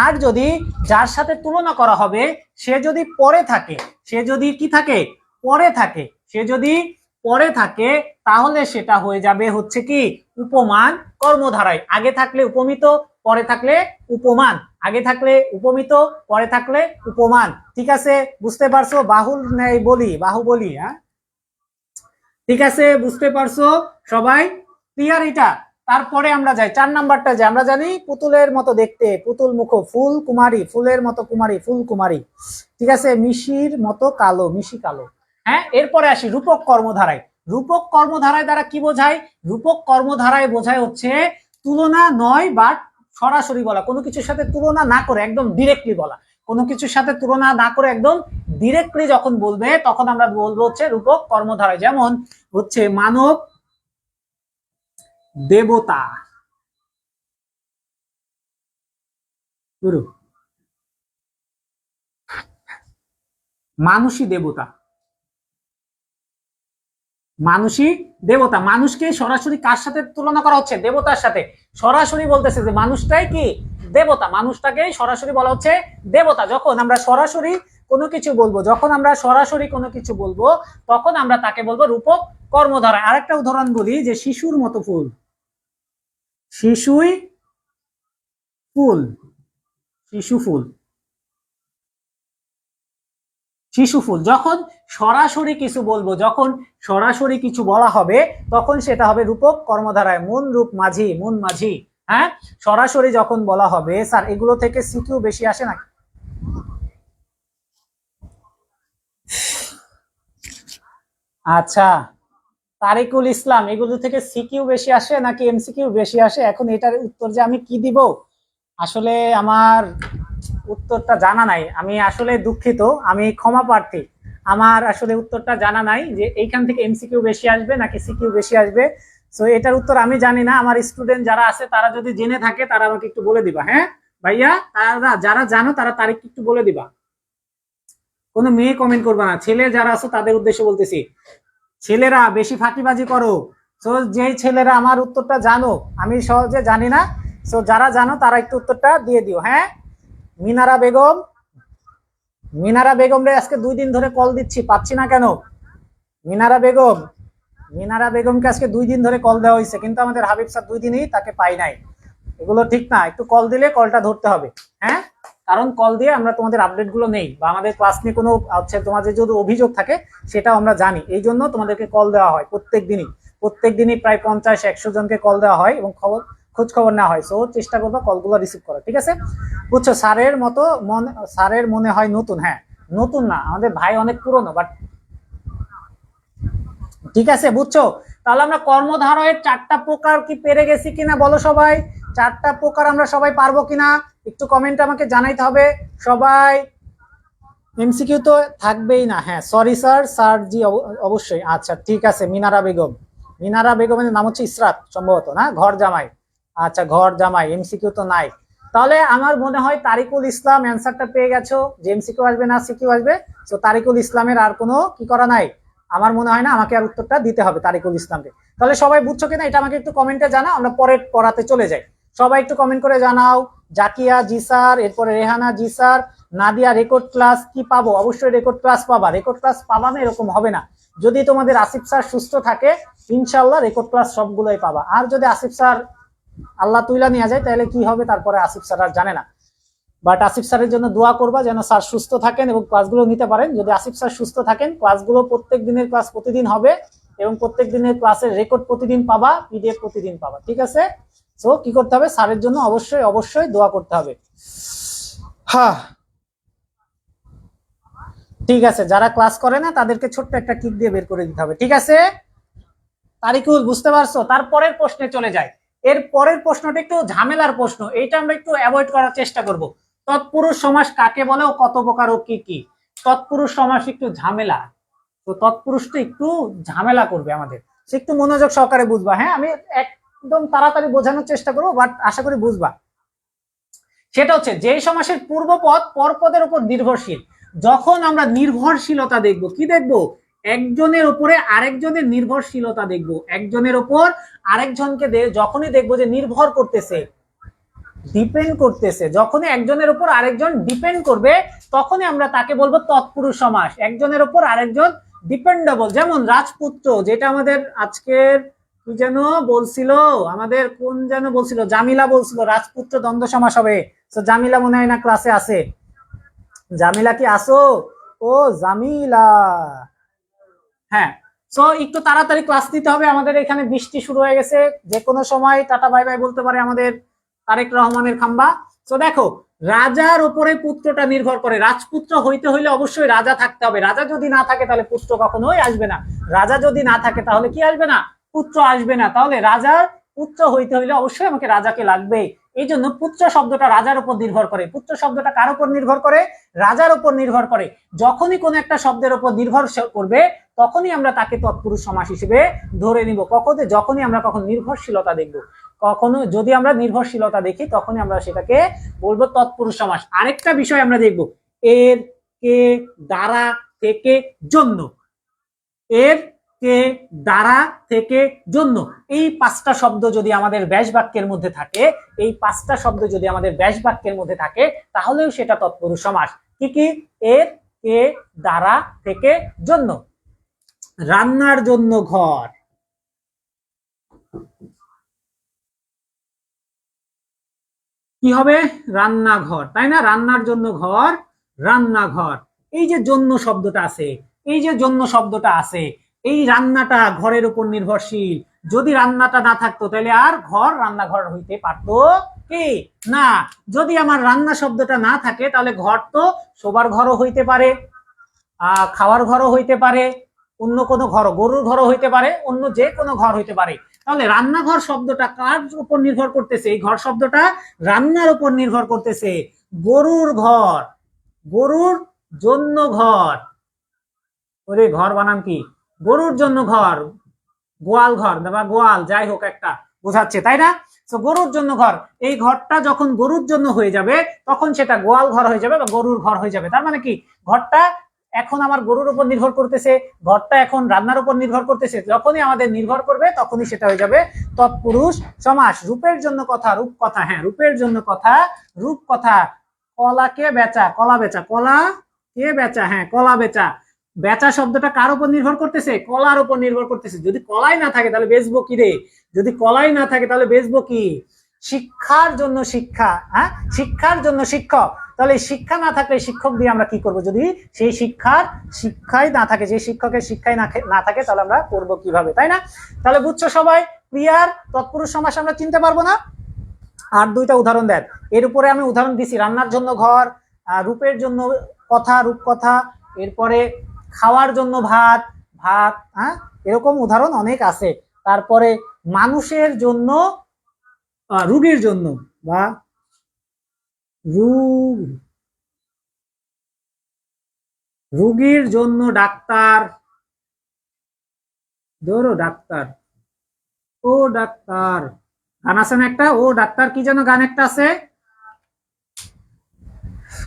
আর যদি যার সাথে তুলনা করা হবে সে যদি পরে থাকে, সে যদি কি থাকে, পরে থাকে, সে যদি পরে থাকে তাহলে সেটা হয়ে যাবে হচ্ছে কি উপমান কর্মধারায়। আগে থাকলে উপমিত, পরে থাকলে উপমান, আগে থাকলে উপমিত, পরে থাকলে উপমান। ঠিক আছে, বুঝতে পারছো? বাহুবলি। হ্যাঁ, ঠিক আছে, বুঝতে পারছো সবাই? ক্লিয়ার এটা? তারপরে আমরা যাই 4 নাম্বারটা, যে আমরা জানি পুতুলের মতো দেখতে, পুতুল মুখ, ফুল কুমারী, ফুলের মতো কুমারী, ফুল কুমারী। ঠিক আছে, মিশির মতো কালো, মিশি কালো। হ্যাঁ, এরপরে আসি রূপক কর্মধারায়। রূপক কর্মধারায় দ্বারা কি বোঝায়? রূপক কর্মধারায় বোঝায় হচ্ছে তুলনা নয় বা সরাসরি বলা, কোনো কিছুর সাথে তুলনা না করে একদম ডিরেক্টলি বলা, কোনো কিছুর সাথে তুলনা না করে একদম ডিরেক্টলি যখন বলবে তখন আমরা বলবো হচ্ছে রূপক কর্মধারায়। যেমন হচ্ছে মানব দেবতা, মানুষই দেবতা, মানুষই দেবতা। মানুষকে সরাসরি কার সাথে তুলনা করা হচ্ছে? দেবতার সাথে। সরাসরি বলতেছে যে মানুষটাই কি দেবতা, মানুষটাকেই সরাসরি বলা হচ্ছে দেবতা। যখন আমরা সরাসরি কোনো কিছু বলবো, তখন আমরা তাকে বলবো রূপক কর্মধারা। আরেকটা উদাহরণ বলি, যে শিশুর মতো ফুল, শিশু ফুল। যখন সরাসরি কিছু বলবো, যখন সরাসরি কিছু বলা হবে তখন সেটা হবে রূপক কর্মধারায়। মন মাঝি। হ্যাঁ, সরাসরি যখন বলা হবে। স্যার এগুলো থেকে সিকিউ বেশি আসে না? আচ্ছা, তারিকুল ইসলাম, এগুলো থেকে সিকিউ বেশি আসে নাকি এমসিকিউ বেশি আসে? এখন এটার উত্তর যে আমি কি দিব, আসলে আমার উত্তরটা জানা নাই। আমি আসলে দুঃখিত, আমি ক্ষমা প্রার্থী, আমার আসলে উত্তরটা জানা নাই যে এইখান থেকে এমসিকিউ বেশি আসবে নাকি সিকিউ বেশি আসবে। সো এটার উত্তর আমি জানি না। আমার স্টুডেন্ট যারা আছে তারা যদি জেনে থাকে তারা আমাকে একটু বলে দিবা। হ্যাঁ ভাইয়া, তারা যারা জানো তারা তারিখ একটু বলে দিবা। কোনো মেয়ে কমেন্ট করবা না, ছেলে যারা আছে তাদের উদ্দেশ্যে বলতেছি। ছেলেরা বেশি ফাঁকিবাজি করো। তো যেই ছেলেরা আমার উত্তরটা জানো, আমি সহজে জানি না, সো যারা জানো তারা একটু উত্তরটা দিয়ে দিও। হ্যাঁ, মিনারা বেগম রে আজকে 2 দিন ধরে কল দিচ্ছি, পাচ্ছি না কেন? মিনারা বেগমকে আজকে 2 দিন ধরে কল দেওয়া হয়েছে, কিন্তু আমাদের হাবিব স্যার 2 দিনই তাকে পাই নাই। এগুলো ঠিক না, একটু কল দিলে কলটা ধরতে হবে। হ্যাঁ, কারণ কল দিয়ে আমরা তোমাদের আপডেট গুলো নেই, বা আমাদের ক্লাস নিয়ে কোনো হচ্ছে তোমাদের যদি অভিযোগ থাকে সেটাও আমরা জানি, এই জন্য তোমাদেরকে কল দেওয়া হয় প্রত্যেক দিনই প্রায় 50-100 জনকে কল দেওয়া হয় এবং খোঁজ খবর নেওয়া হয়। সো চেষ্টা করবা কলগুলো রিসিভ করা, ঠিক আছে? বুঝছো? স্যারের মনে হয় নতুন। হ্যাঁ, নতুন না, আমাদের ভাই অনেক পুরনো, বাট ঠিক আছে, বুঝছো? তাহলে আমরা কর্মধারয়ের 4টা প্রকার কি পেরে গেছি কিনা বলো সবাই? 4টা প্রকার আমরা সবাই পারবো কিনা একটু কমেন্টে আমাকে জানাইতে হবে সবাই। এমসিকিউ তো থাকবেই না। হ্যাঁ, সরি স্যার জি অবশ্যই। আচ্ছা ঠিক আছে, মিনারা বেগমের নাম হচ্ছে ইসরাত সম্ভবত, না? ঘর জামাই। আচ্ছা, ঘর জামাই, এমসিকিউ তো নাই। তাহলে আমার মনে হয় তারিকুল ইসলাম অ্যান্সারটা পেয়ে গেছো, যে এমসিকিউ আসবে না সিকিউ আসবে। তো তারিকুল ইসলামের আর কোনো কি করা নাই, আমার মনে হয় না আমাকে আর উত্তরটা দিতে হবে তারিকুল ইসলামকে। তাহলে সবাই বুঝছো কিনা এটা আমাকে একটু কমেন্টে জানাও, আমরা পরের পড়াতে চলে যাই। সবাই একটু কমেন্ট করে জানাও। জাকিয়া জি স্যার, এরপরে রেহানা জি স্যার, নাদিয়া রেকর্ড ক্লাস কি পাবো? অবশ্যই রেকর্ড ক্লাস পাবা। রেকর্ড ক্লাস পাবা না এরকম হবে না, যদি তোমাদের আসিফ স্যার সুস্থ থাকে ইনশাল্লাহ রেকর্ড ক্লাস সবগুলোই পাবা। আর যদি আসিফ স্যার আল্লাহ তুইলা নিয়ে যায় তাহলে কি হবে তারপরে আসিফ স্যার আর জানে না। বাট আসিফ স্যারের জন্য দোয়া করবা যেন স্যার সুস্থ থাকেন এবং ক্লাসগুলো নিতে পারেন। যদি আসিফ স্যার সুস্থ থাকেন, ক্লাসগুলো প্রত্যেক দিনের ক্লাস প্রতিদিন হবে এবং প্রত্যেক দিনের ক্লাসের রেকর্ড প্রতিদিন পাবা, পিডিএফ প্রতিদিন পাবা, ঠিক আছে? সো কি করতে হবে, স্যারের জন্য অবশ্যই দোয়া করতে হবে। হ্যাঁ, ঠিক আছে, যারা ক্লাস করে না তাদেরকে ছোট্ট একটা কিক দিয়ে বের করে দিতে হবে, ঠিক আছে? তারিকুল, বুঝতে পারছো? তারপরের প্রশ্নে চলে যায়। এর পরের প্রশ্নটা একটু ঝামেলার প্রশ্ন, এইটা আমরা একটু অ্যাভয়েড করার চেষ্টা করব। তৎপুরুষ সমাস কাকে বলে ও কত প্রকার ও কি কি? তৎপুরুষ সমাস একটু ঝামেলা, তো তৎপুরুষটা একটু ঝামেলা করবে আমাদের, সে একটু মনোযোগ সহকারে বুঝবা। হ্যাঁ, আমি একদম তাড়াতাড়ি বোঝানোর চেষ্টা করবো, বাট আশা করি বুঝবা। সেটা হচ্ছে যেই সমাসের পূর্বপদ পরপদের উপর নির্ভরশীল। যখন আমরা নির্ভরশীলতা দেখব, কি দেখব? একজনের উপরে আরেকজনের নির্ভরশীলতা দেখব, একজনের উপর আরেকজনকে যখনই দেখবো যে নির্ভর করতেছে, ডিপেন্ড করতেছে, যখনই একজনের উপর আরেকজন ডিপেন্ড করবে, তখনই আমরা তাকে বলবো তৎপুরুষ সমাস। একজনের উপর আরেকজন ডিপেন্ডেবল, যেমন রাজপুত্র, যেটা আমাদের আজকের কি যেন বলছিল, আমাদের কোন যেন বলছিল, জামিলা বলছিল রাজপুত্র দ্বন্দ্ব সমাস হবে। তো জামিলা মনে হয় না ক্লাসে আছে? জামিলা কি আসো? ও জামিলা, হ্যাঁ। সো একটু তাড়াতাড়ি ক্লাস নিতে হবে, আমাদের এখানে বৃষ্টি শুরু হয়ে গেছে, যে কোনো সময় টাটা বাই বাই বলতে পারে আমাদের তারেক রহমানের খাম্বা। তো দেখো, রাজার উপরে পুত্রটা নির্ভর করে। রাজপুত্র হইতে হইলে অবশ্যই রাজা থাকতে হবে, রাজা যদি না থাকে তাহলে পুত্র কখনোই আসবে না, রাজা যদি না থাকে তাহলে কি আসবে না? পুত্র আসবে না। তাহলে রাজার পুত্র হইতে হইলে অবশ্যই আমাকে রাজাকে লাগবে। এই জন্য পুত্র শব্দটা রাজার উপর নির্ভর করে। পুত্র শব্দটা কার উপর নির্ভর করে? রাজার উপর নির্ভর করে। যখনই কোন একটা শব্দের উপর নির্ভর করবে, তখনই আমরা তাকে তৎপুরুষ সমাস হিসেবে ধরে নিব। যখনই আমরা কখন নির্ভরশীলতা দেখব, কখনো যদি আমরা নির্ভরশীলতা দেখি, তখনই আমরা সেটাকে বলবো তৎপুরুষ সমাস। আরেকটা বিষয় আমরা দেখব, এর, কে, দ্বারা, থেকে, জন্য। এর, কে, দ্বারা, থেকে, জন্য, এই পাঁচটা শব্দ যদি আমাদের ব্যাস বাক্যের মধ্যে থাকে, এই পাঁচটা শব্দ যদি আমাদের ব্যাস বাক্যের মধ্যে থাকে, তাহলেও সেটা তৎপুরুষ সমাস। কি কি? এর, কে, দ্বারা, থেকে, জন্য। রান্নার জন্য ঘর, কি হবে? রান্নাঘর, তাই না? রান্নার জন্য ঘর, রান্নাঘর। এই যে জন্য শব্দটা আছে, এই যে জন্য শব্দটা আছে, এই রান্নাটা ঘরের উপর নির্ভরশীল। যদি রান্নাটা না থাকতো তাহলে আর ঘর রান্নাঘর হইতে পারতো কি না। যদি আমার রান্না শব্দটা না থাকে, তাহলে ঘর তো শোবার ঘরও হইতে পারে, খাওয়ার ঘরও হইতে পারে, অন্য কোনো ঘর, গরুর ঘরও হইতে পারে, অন্য যে কোনো ঘর হইতে পারে। তাহলে রান্নাঘর শব্দটা কার উপর নির্ভর করতেছে? এই ঘর শব্দটা রান্নার উপর নির্ভর করতেছে। গরুর ঘর, গরুর জন্য ঘর, ওরে ঘর বানান কি? গরুর জন্য ঘর, গোয়াল ঘর বা গোয়াল, যাই হোক একটা বোঝাচ্ছে, তাই না? তো গরুর জন্য ঘর, এই ঘরটা যখন গরুর জন্য হয়ে যাবে, তখন সেটা গোয়াল ঘর হয়ে যাবে বা গরুর ঘর হয়ে যাবে। তার মানে কি, ঘরটা এখন আমার গরুর উপর নির্ভর করতেছে, ঘরটা এখন রান্নার উপর নির্ভর করতেছে। যখনই আমাদের নির্ভর করবে, তখনই সেটা হয়ে যাবে তৎপুরুষ সমাস। রূপের জন্য কথা, রূপ কথা, হ্যাঁ রূপের জন্য কথা, রূপ কথা। কলাকে বেচা, কলা বেচা, কলা কে বেচা, হ্যাঁ কলা বেচা। বেচা শব্দটা কার উপর নির্ভর করতেছে? কলার উপর নির্ভর করতেছে। যদি কলাই না থাকে তাহলে বেচবো কি রে? যদি কলাই না থাকে তাহলে বেচবো কি? শিক্ষার জন্য শিক্ষা, হ্যাঁ শিক্ষার জন্য শিক্ষক। তাহলে শিক্ষা না থাকলে শিক্ষক দিয়ে আমরা কি করব? যদি সেই শিক্ষাই না থাকে, যে শিক্ষকের শিক্ষাই না থাকে, তাহলে আমরা করবো কিভাবে, তাই না? তাহলে বুঝছো সবাই? ক্লিয়ার? তৎপুরুষ সমাস আমরা চিনতে পারবো না? আর দুইটা উদাহরণ দেন। এর উপরে আমি উদাহরণ দিছি, রান্নার জন্য ঘর, রূপের জন্য কথা, রূপ কথা, এরপরে খাওয়ার জন্য ভাত, ভাত, হ্যাঁ এরকম উদাহরণ অনেক আছে। তারপরে মানুষের জন্য, রোগীর জন্য বা রোগীর জন্য ডাক্তার, ধরো ডাক্তার, ও ডাক্তার, গান আছে না একটা, ও ডাক্তার, কি যেন গান একটা আছে,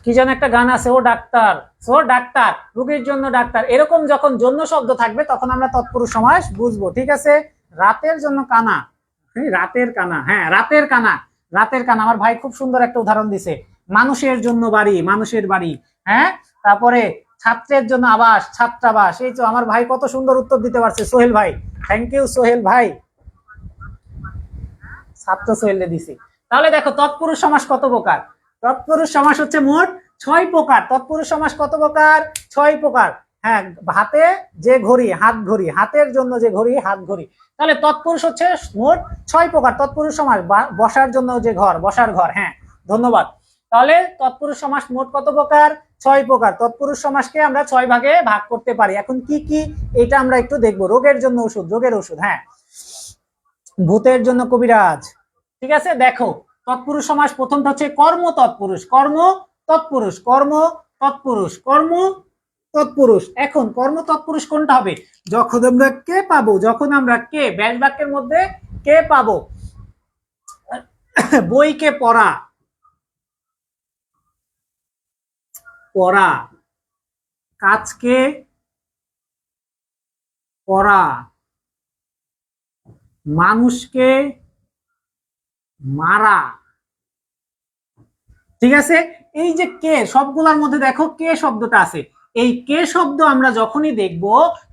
কি যেন একটা গান আছে, ও ডাক্তার, ও ডাক্তার, রোগীর জন্য ডাক্তার। এরকম যখন জন্য শব্দ থাকবে, তখন আমরা তৎপুরুষ সমাস বুঝবো। ঠিক আছে? রাতের জন্য কানা, রাতের কানা, হ্যাঁ রাতের কানা, রাতের কানা। আমার ভাই খুব সুন্দর একটা উদাহরণ দিছে। মানুষের জন্য বাড়ি, মানুষের বাড়ি, হ্যাঁ। তারপরে ছাত্রের জন্য আবাস, ছাত্রাবাস। এই তো আমার ভাই কত সুন্দর উত্তর দিতে পারছে, সোহেল ভাই, থ্যাংক ইউ সোহেল ভাই, ছাত্র সোহেল দিছি। তাহলে দেখো তৎপুরুষ সমাস কত প্রকার। তৎপুরুষ সমাস হচ্ছে মোট 6 প্রকার। তৎপুরুষ সমাস কত প্রকার? 6 প্রকার। হ্যাঁ, হাতে যে ঘড়ি, হাত ঘড়ি, হাতের জন্য যে ঘড়ি, হাত ঘড়ি। তাহলে তৎপুরুষ হচ্ছে মোট 6 প্রকার। তৎপুরুষ সমাস, বসার জন্য যে ঘর, বসার ঘর, হ্যাঁ ধন্যবাদ। তাহলে তৎপুরুষ সমাস মোট কত প্রকার? 6 প্রকার। তৎপুরুষ সমাসকে আমরা 6 ভাগে ভাগ করতে পারি। এখন কি কি এটা আমরা একটু দেখবো। রোগের জন্য ওষুধ, রোগের ওষুধ, হ্যাঁ। ভূতের জন্য কবিরাজ। ঠিক আছে? দেখো তৎপুরুষ সমাস প্রথমটা হচ্ছে কর্ম তৎপুরুষ। কর্ম তৎপুরুষ, কর্ম তৎপুরুষ, কর্ম তৎপুরুষ। এখন কর্ম তৎপুরুষ কোনটা হবে? যখন আমরা কে পাবো, যখন আমরা কে ব্যাস বাক্যের মধ্যে কে পাবো। বইকে পড়া, পড়া, কাজকে করা, মানুষকে মারা। ঠিক আছে, এই যে কে সবগুলোর মধ্যে দেখো কে শব্দটা আছে, এই কে শব্দ আমরা যখনই দেখব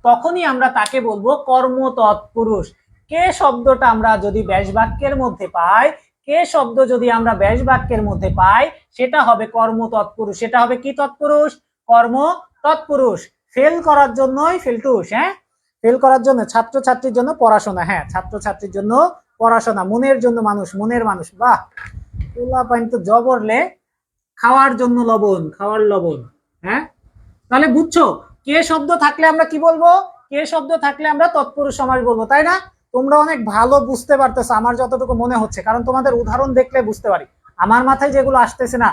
তখনই আমরা তাকে বলবো কর্ম তৎপুরুষ। কে শব্দটা আমরা যদি ব্যাস বাক্যের মধ্যে পাই, কে শব্দ যদি আমরা ব্যাস বাক্যের মধ্যে পাই, সেটা হবে কর্ম তৎপুরুষ। সেটা হবে কি তৎপুরুষ? কর্ম তৎপুরুষ। ফেল করার জন্যই ফেলটুস। হ্যাঁ, ফেল করার জন্য, ছাত্রছাত্রীর জন্য পড়াশোনা। হ্যাঁ, ছাত্রছাত্রীর জন্য পড়াশোনা, মনের জন্য মানুষ, মনের মানুষ। বাহ, পোলা পাইন তো জবরলে। খাওয়ার জন্য লবণ, খাওয়ার লবণ। হ্যাঁ, তাহলে বুঝছো কে শব্দ থাকলে আমরা কি বলবো? কে শব্দ থাকলে আমরা তৎপুরুষ সমাস বলবো, তাই না? তোমরা অনেক ভালো বুঝতে পারতেছো আমার যতটুকু মনে হচ্ছে, কারণ তোমাদের উদাহরণ দেখলে বুঝতে পারি। আমার মাথায় যেগুলো আসতেছে না,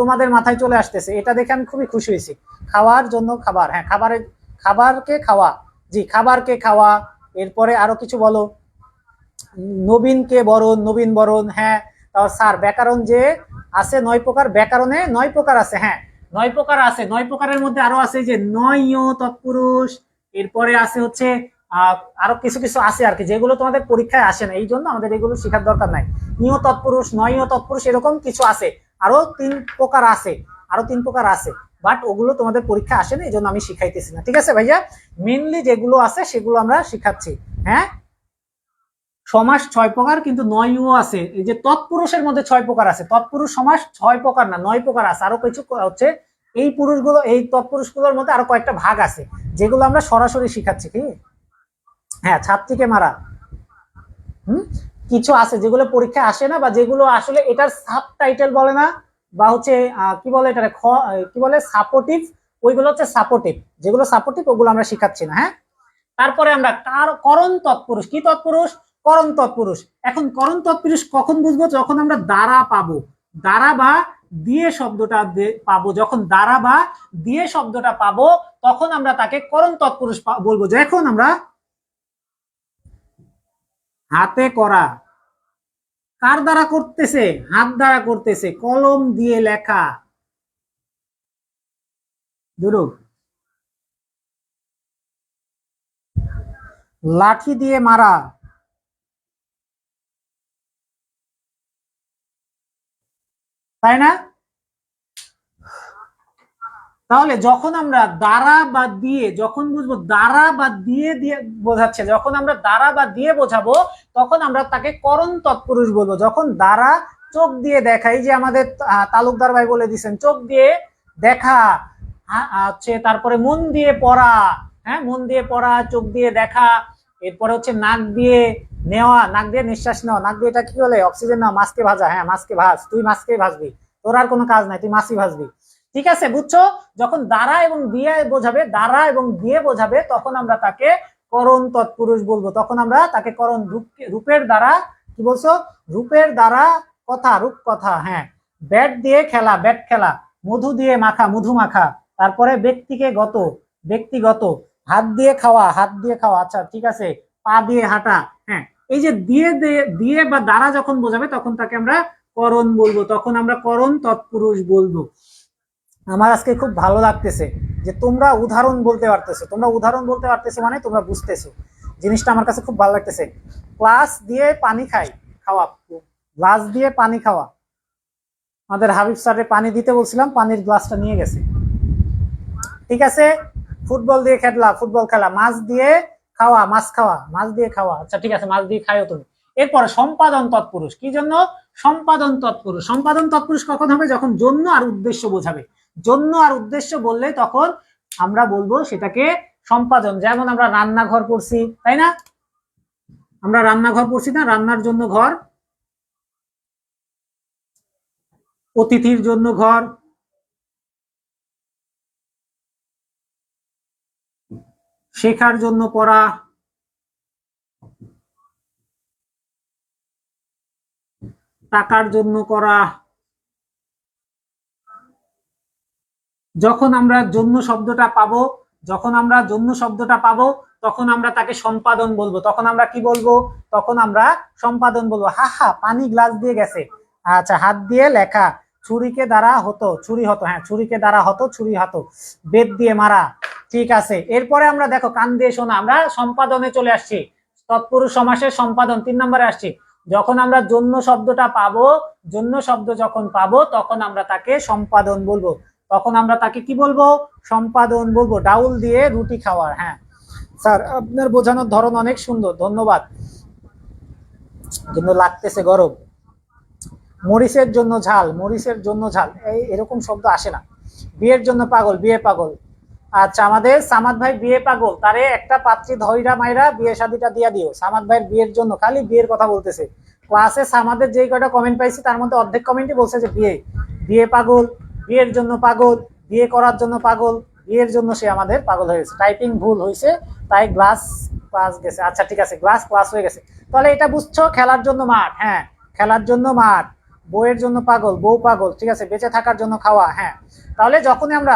তোমাদের মাথায় চলে আসতেছে, এটা দেখে আমি খুবই খুশি হয়েছি। খাওয়ার জন্য খাবার, হ্যাঁ খাবারের, খাবারকে খাওয়া, জি খাবারকে খাওয়া। এরপরে আরো কিছু বলো। নবীনকে বরণ, নবীন বরণ। হ্যাঁ, তারপর স্যার ব্যাকরণ যে আছে 9 প্রকার, ব্যাকরণে 9 প্রকার আছে। হ্যাঁ, 9 প্রকার আছে। 9 প্রকারের মধ্যে আরো আছে যে নয় তৎপুরুষ। এরপরে আছে হচ্ছে আরো কিছু কিছু আছে আর কি, যেগুলো তোমাদের পরীক্ষায় আসে না, এই জন্য আমাদের এগুলো শেখার দরকার নাই। নিয় তৎপুরুষ, নয় তৎপুরুষ, এরকম কিছু আছে। আরো 3 প্রকার আছে, আরো 3 প্রকার আছে, বাট ওগুলো তোমাদের পরীক্ষা আসে না, এই জন্য আমি শিখাইতেছি না। ঠিক আছে ভাইয়া, মেনলি যেগুলো আছে সেগুলো আমরা শিখাচ্ছি। হ্যাঁ, সমাস 6 প্রকার, কিন্তু 9ও আছে। এই যে তৎপুরুষের মধ্যে 6 প্রকার আছে, তৎপুরুষ সমাস 6 প্রকার না 9 প্রকার আছে। আরো কিছু হচ্ছে এই পুরুষগুলো, এই তৎপুরুষগুলোর মধ্যে আরো কয়েকটা ভাগ আছে, যেগুলো আমরা সরাসরি শিখাচ্ছি। কি? হ্যাঁ, ছাত্রীকে মারা। কিছু আছে যেগুলো পরীক্ষায় আসে না, বা যেগুলো আসলে এটার সাব টাইটেল বলে না, বা হচ্ছে কি বলে এটা, কি বলে, সাপোর্টিভ। ওইগুলো হচ্ছে সাপোর্টিভ, যেগুলো সাপোর্টিভ ওগুলো আমরা শিখাচ্ছি না। হ্যাঁ, তারপরে আমরা করণ তৎপুরুষ। কি তৎপুরুষ? করণ তৎপুরুষ। এখন করণ তৎপুরুষ কখন বুঝবো? যখন আমরা দ্বারা পাবো, দ্বারা বা দিয়ে শব্দটা পাবো। যখন দ্বারা বা দিয়ে শব্দটা পাবো তখন আমরা তাকে করণ তৎপুরুষ বলবো। যখন আমরা হাতে করা, কার দ্বারা করতেছে? হাত দ্বারা করতেছে, কলম দিয়ে লেখা। দুরূপ। লাঠি দিয়ে মারা, তাই না? তাহলে যখন আমরা দ্বারা বা দিয়ে, যখন বুঝবো দ্বারা বা দিয়ে দিয়ে বোঝাচ্ছে, যখন আমরা দ্বারা বা দিয়ে বোঝাবো তখন আমরা তাকে করণ তৎপুরুষ বলবো। যখন দ্বারা, চোখ দিয়ে দেখা, এই যে আমাদের তালুকদার ভাই বলে দিচ্ছেন চোখ দিয়ে দেখা, হচ্ছে তারপরে মন দিয়ে পড়া। হ্যাঁ, মন দিয়ে পড়া, চোখ দিয়ে দেখা। এরপরে হচ্ছে নাক দিয়ে নেওয়া, নাক দিয়ে নিঃশ্বাস নেওয়া। নাক দিয়ে এটা কি বলে? অক্সিজেন নেওয়া। মাছকে ভাজা, হ্যাঁ মাছকে ভাজ, তুই মাছকে ভাজবি, তোর আর কোনো কাজ নাই, তুই মাছই ভাজবি। ঠিক আছে, বুঝছো? যখন দ্বারা এবং দিয়ে বোঝাবে, দ্বারা এবং দিয়ে বোঝাবে, তখন আমরা তাকে করণ তৎপুরুষ বলবো। তখন আমরা তাকে করণ, রূপের দ্বারা, কি বলছো? রূপের দ্বারা কথা, রূপ কথা। হ্যাঁ, ব্যাট দিয়ে খেলা, ব্যাট খেলা। মধু দিয়ে মাখা, মধু মাখা। তারপরে ব্যক্তিকে গত, ব্যক্তিগত। হাত দিয়ে খাওয়া, হাত দিয়ে খাওয়া। আচ্ছা ঠিক আছে, পা দিয়ে হাঁটা। হ্যাঁ, এই যে দিয়ে দিয়ে বা দ্বারা যখন বোঝাবে তখন তাকে আমরা করণ বলবো, তখন আমরা করণ তৎপুরুষ বলবো। আমার আজকে খুব ভালো লাগতেছে যে তোমরা উদাহরণ বলতে পারতেছো, তোমরা উদাহরণ বলতে পারতেছো মানে তোমরা বুঝতেছো জিনিসটা। আমার কাছে খুব ভালো লাগতেছে। গ্লাস দিয়ে পানি খাই, খাওয়া, গ্লাস দিয়ে পানি খাওয়া। আমাদের হাবিব স্যারে পানি দিতে বলছিলাম, পানির গ্লাসটা নিয়ে গেছে। ঠিক আছে, ফুটবল দিয়ে খেলা, ফুটবল খেলা। মাছ দিয়ে খাওয়া, মাছ খাওয়া, মাছ দিয়ে খাওয়া। আচ্ছা ঠিক আছে, মাছ দিয়ে খাইও তুমি। এরপরে সম্পাদন তৎপুরুষ। কি জন্য? সম্পাদন তৎপুরুষ। সম্পাদন তৎপুরুষ কখন হবে? যখন জন্য আর উদ্দেশ্য বোঝাবে। জন্য আর উদ্দেশ্য বললে তখন আমরা বলবো সেটাকে সম্পাদন। যেমন আমরা রান্নাঘর পড়ছি, তাই না? আমরা রান্নাঘর পড়ছি না? রান্নার জন্য ঘর, অতিথির জন্য ঘর, শেখার জন্য পড়া, টাকার জন্য করা, যখন আমরা জন্য শব্দটা পাবো, যখন আমরা জন্য শব্দটা পাবো তখন আমরা তাকে সম্পাদন বলবো। তখন আমরা কি বলবো? তখন আমরা সম্পাদন বলবো। হা হা, পানি গ্লাস দিয়ে গেছে। আচ্ছা, হাত দিয়ে লেখা। ছুরিকে দ্বারা হতো, ছুরি হতো, হ্যাঁ ছুরিকে দ্বারা হতো, ছুরি হতো। বেত দিয়ে মারা, ঠিক আছে। এরপরে আমরা দেখো কান দিয়ে শোনা, আমরা সম্পাদনে চলে আসছি। তৎপুরুষ সমাসের সম্পাদন 3 নম্বরে আসছি। যখন আমরা জন্য শব্দটা পাবো, জন্য শব্দ যখন পাবো তখন আমরা তাকে সম্পাদন বলবো। তখন আমরা তাকে কি বলবো? সম্পাদন বলবো। ডাউল দিয়ে রুটি খাওয়ার। হ্যাঁ স্যার, আপনার বোঝানোর ধরন অনেক সুন্দর, ধন্যবাদ। কিন্তু লাগতেছে গরম। মরিচের জন্য ঝাল, মরিচের জন্য ঝাল, এই এরকম শব্দ আসে না। বিয়ের জন্য পাগল, বিয়ে পাগল। আচ্ছা, আমাদের সামাদ ভাই বিয়ে পাগল, তারে একটা পাত্রী ধইরা মাইরা বিয়ে শাদিটা দিয়া দিও। সামাদ ভাইয়ের বিয়ের জন্য খালি বিয়ের কথা বলতেছে। ক্লাসে সামাদের যেই কয়টা কমেন্ট পাইছি তার মধ্যে অর্ধেক কমেন্টই বলছে যে বিয়ে, বিয়ে পাগল, বিয়ের জন্য পাগল, বিয়ে করার জন্য পাগল, বিয়ের জন্য সে আমাদের পাগল হয়ে গেছে। টাইপিং ভুল হয়েছে তাই গ্লাস ক্লাস গেছে। আচ্ছা ঠিক আছে, গ্লাস ক্লাস হয়ে গেছে। তাহলে এটা বুঝছো, খেলার জন্য মাঠ, হ্যাঁ খেলার জন্য মাঠ। বউয়ের জন্য পাগল, বউ পাগল, ঠিক আছে। বেঁচে থাকার জন্য খাওয়া, হ্যাঁ। তাহলে যখনই আমরা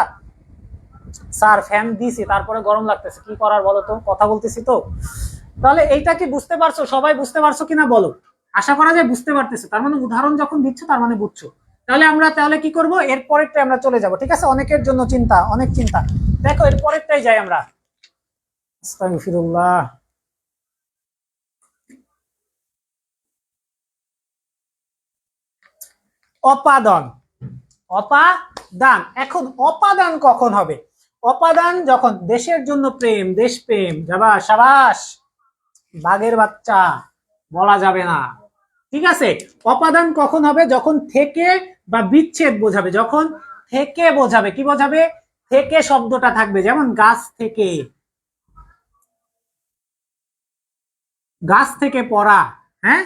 স্যার ফ্যান দিছি তারপরে গরম লাগতেছে, কি করার বলো তো, কথা বলতেছি তো। তাহলে এইটা কি বুঝতে পারছো? সবাই বুঝতে পারছো কিনা বলো? আশা করা যায় বুঝতে পারতেছো, তার মানে উদাহরণ যখন দিচ্ছ তার মানে বুঝছো। তাহলে আমরা তাহলে কি করব, এর পরেরটাই আমরা চলে যাব, ঠিক আছে। অনেকের জন্য চিন্তা, অনেক চিন্তা। দেখো এর পরেরটাই যাই আমরা। আস্তাগফিরুল্লাহ। অপাদান, অপাদান। এখন অপাদান কখন হবে? অপাদান যখন দেশের জন্য প্রেম, দেশপ্রেম, যাবা সাবাস, বাঘের বাচ্চা, বলা যাবে না, ঠিক আছে। অপাদান কখন হবে? যখন থেকে বা বিচ্ছেদ বোঝাবে, যখন থেকে বোঝাবে। কি বোঝাবে? থেকে শব্দটা থাকবে, যেমন গাছ থেকে, গাছ থেকে পড়া, হ্যাঁ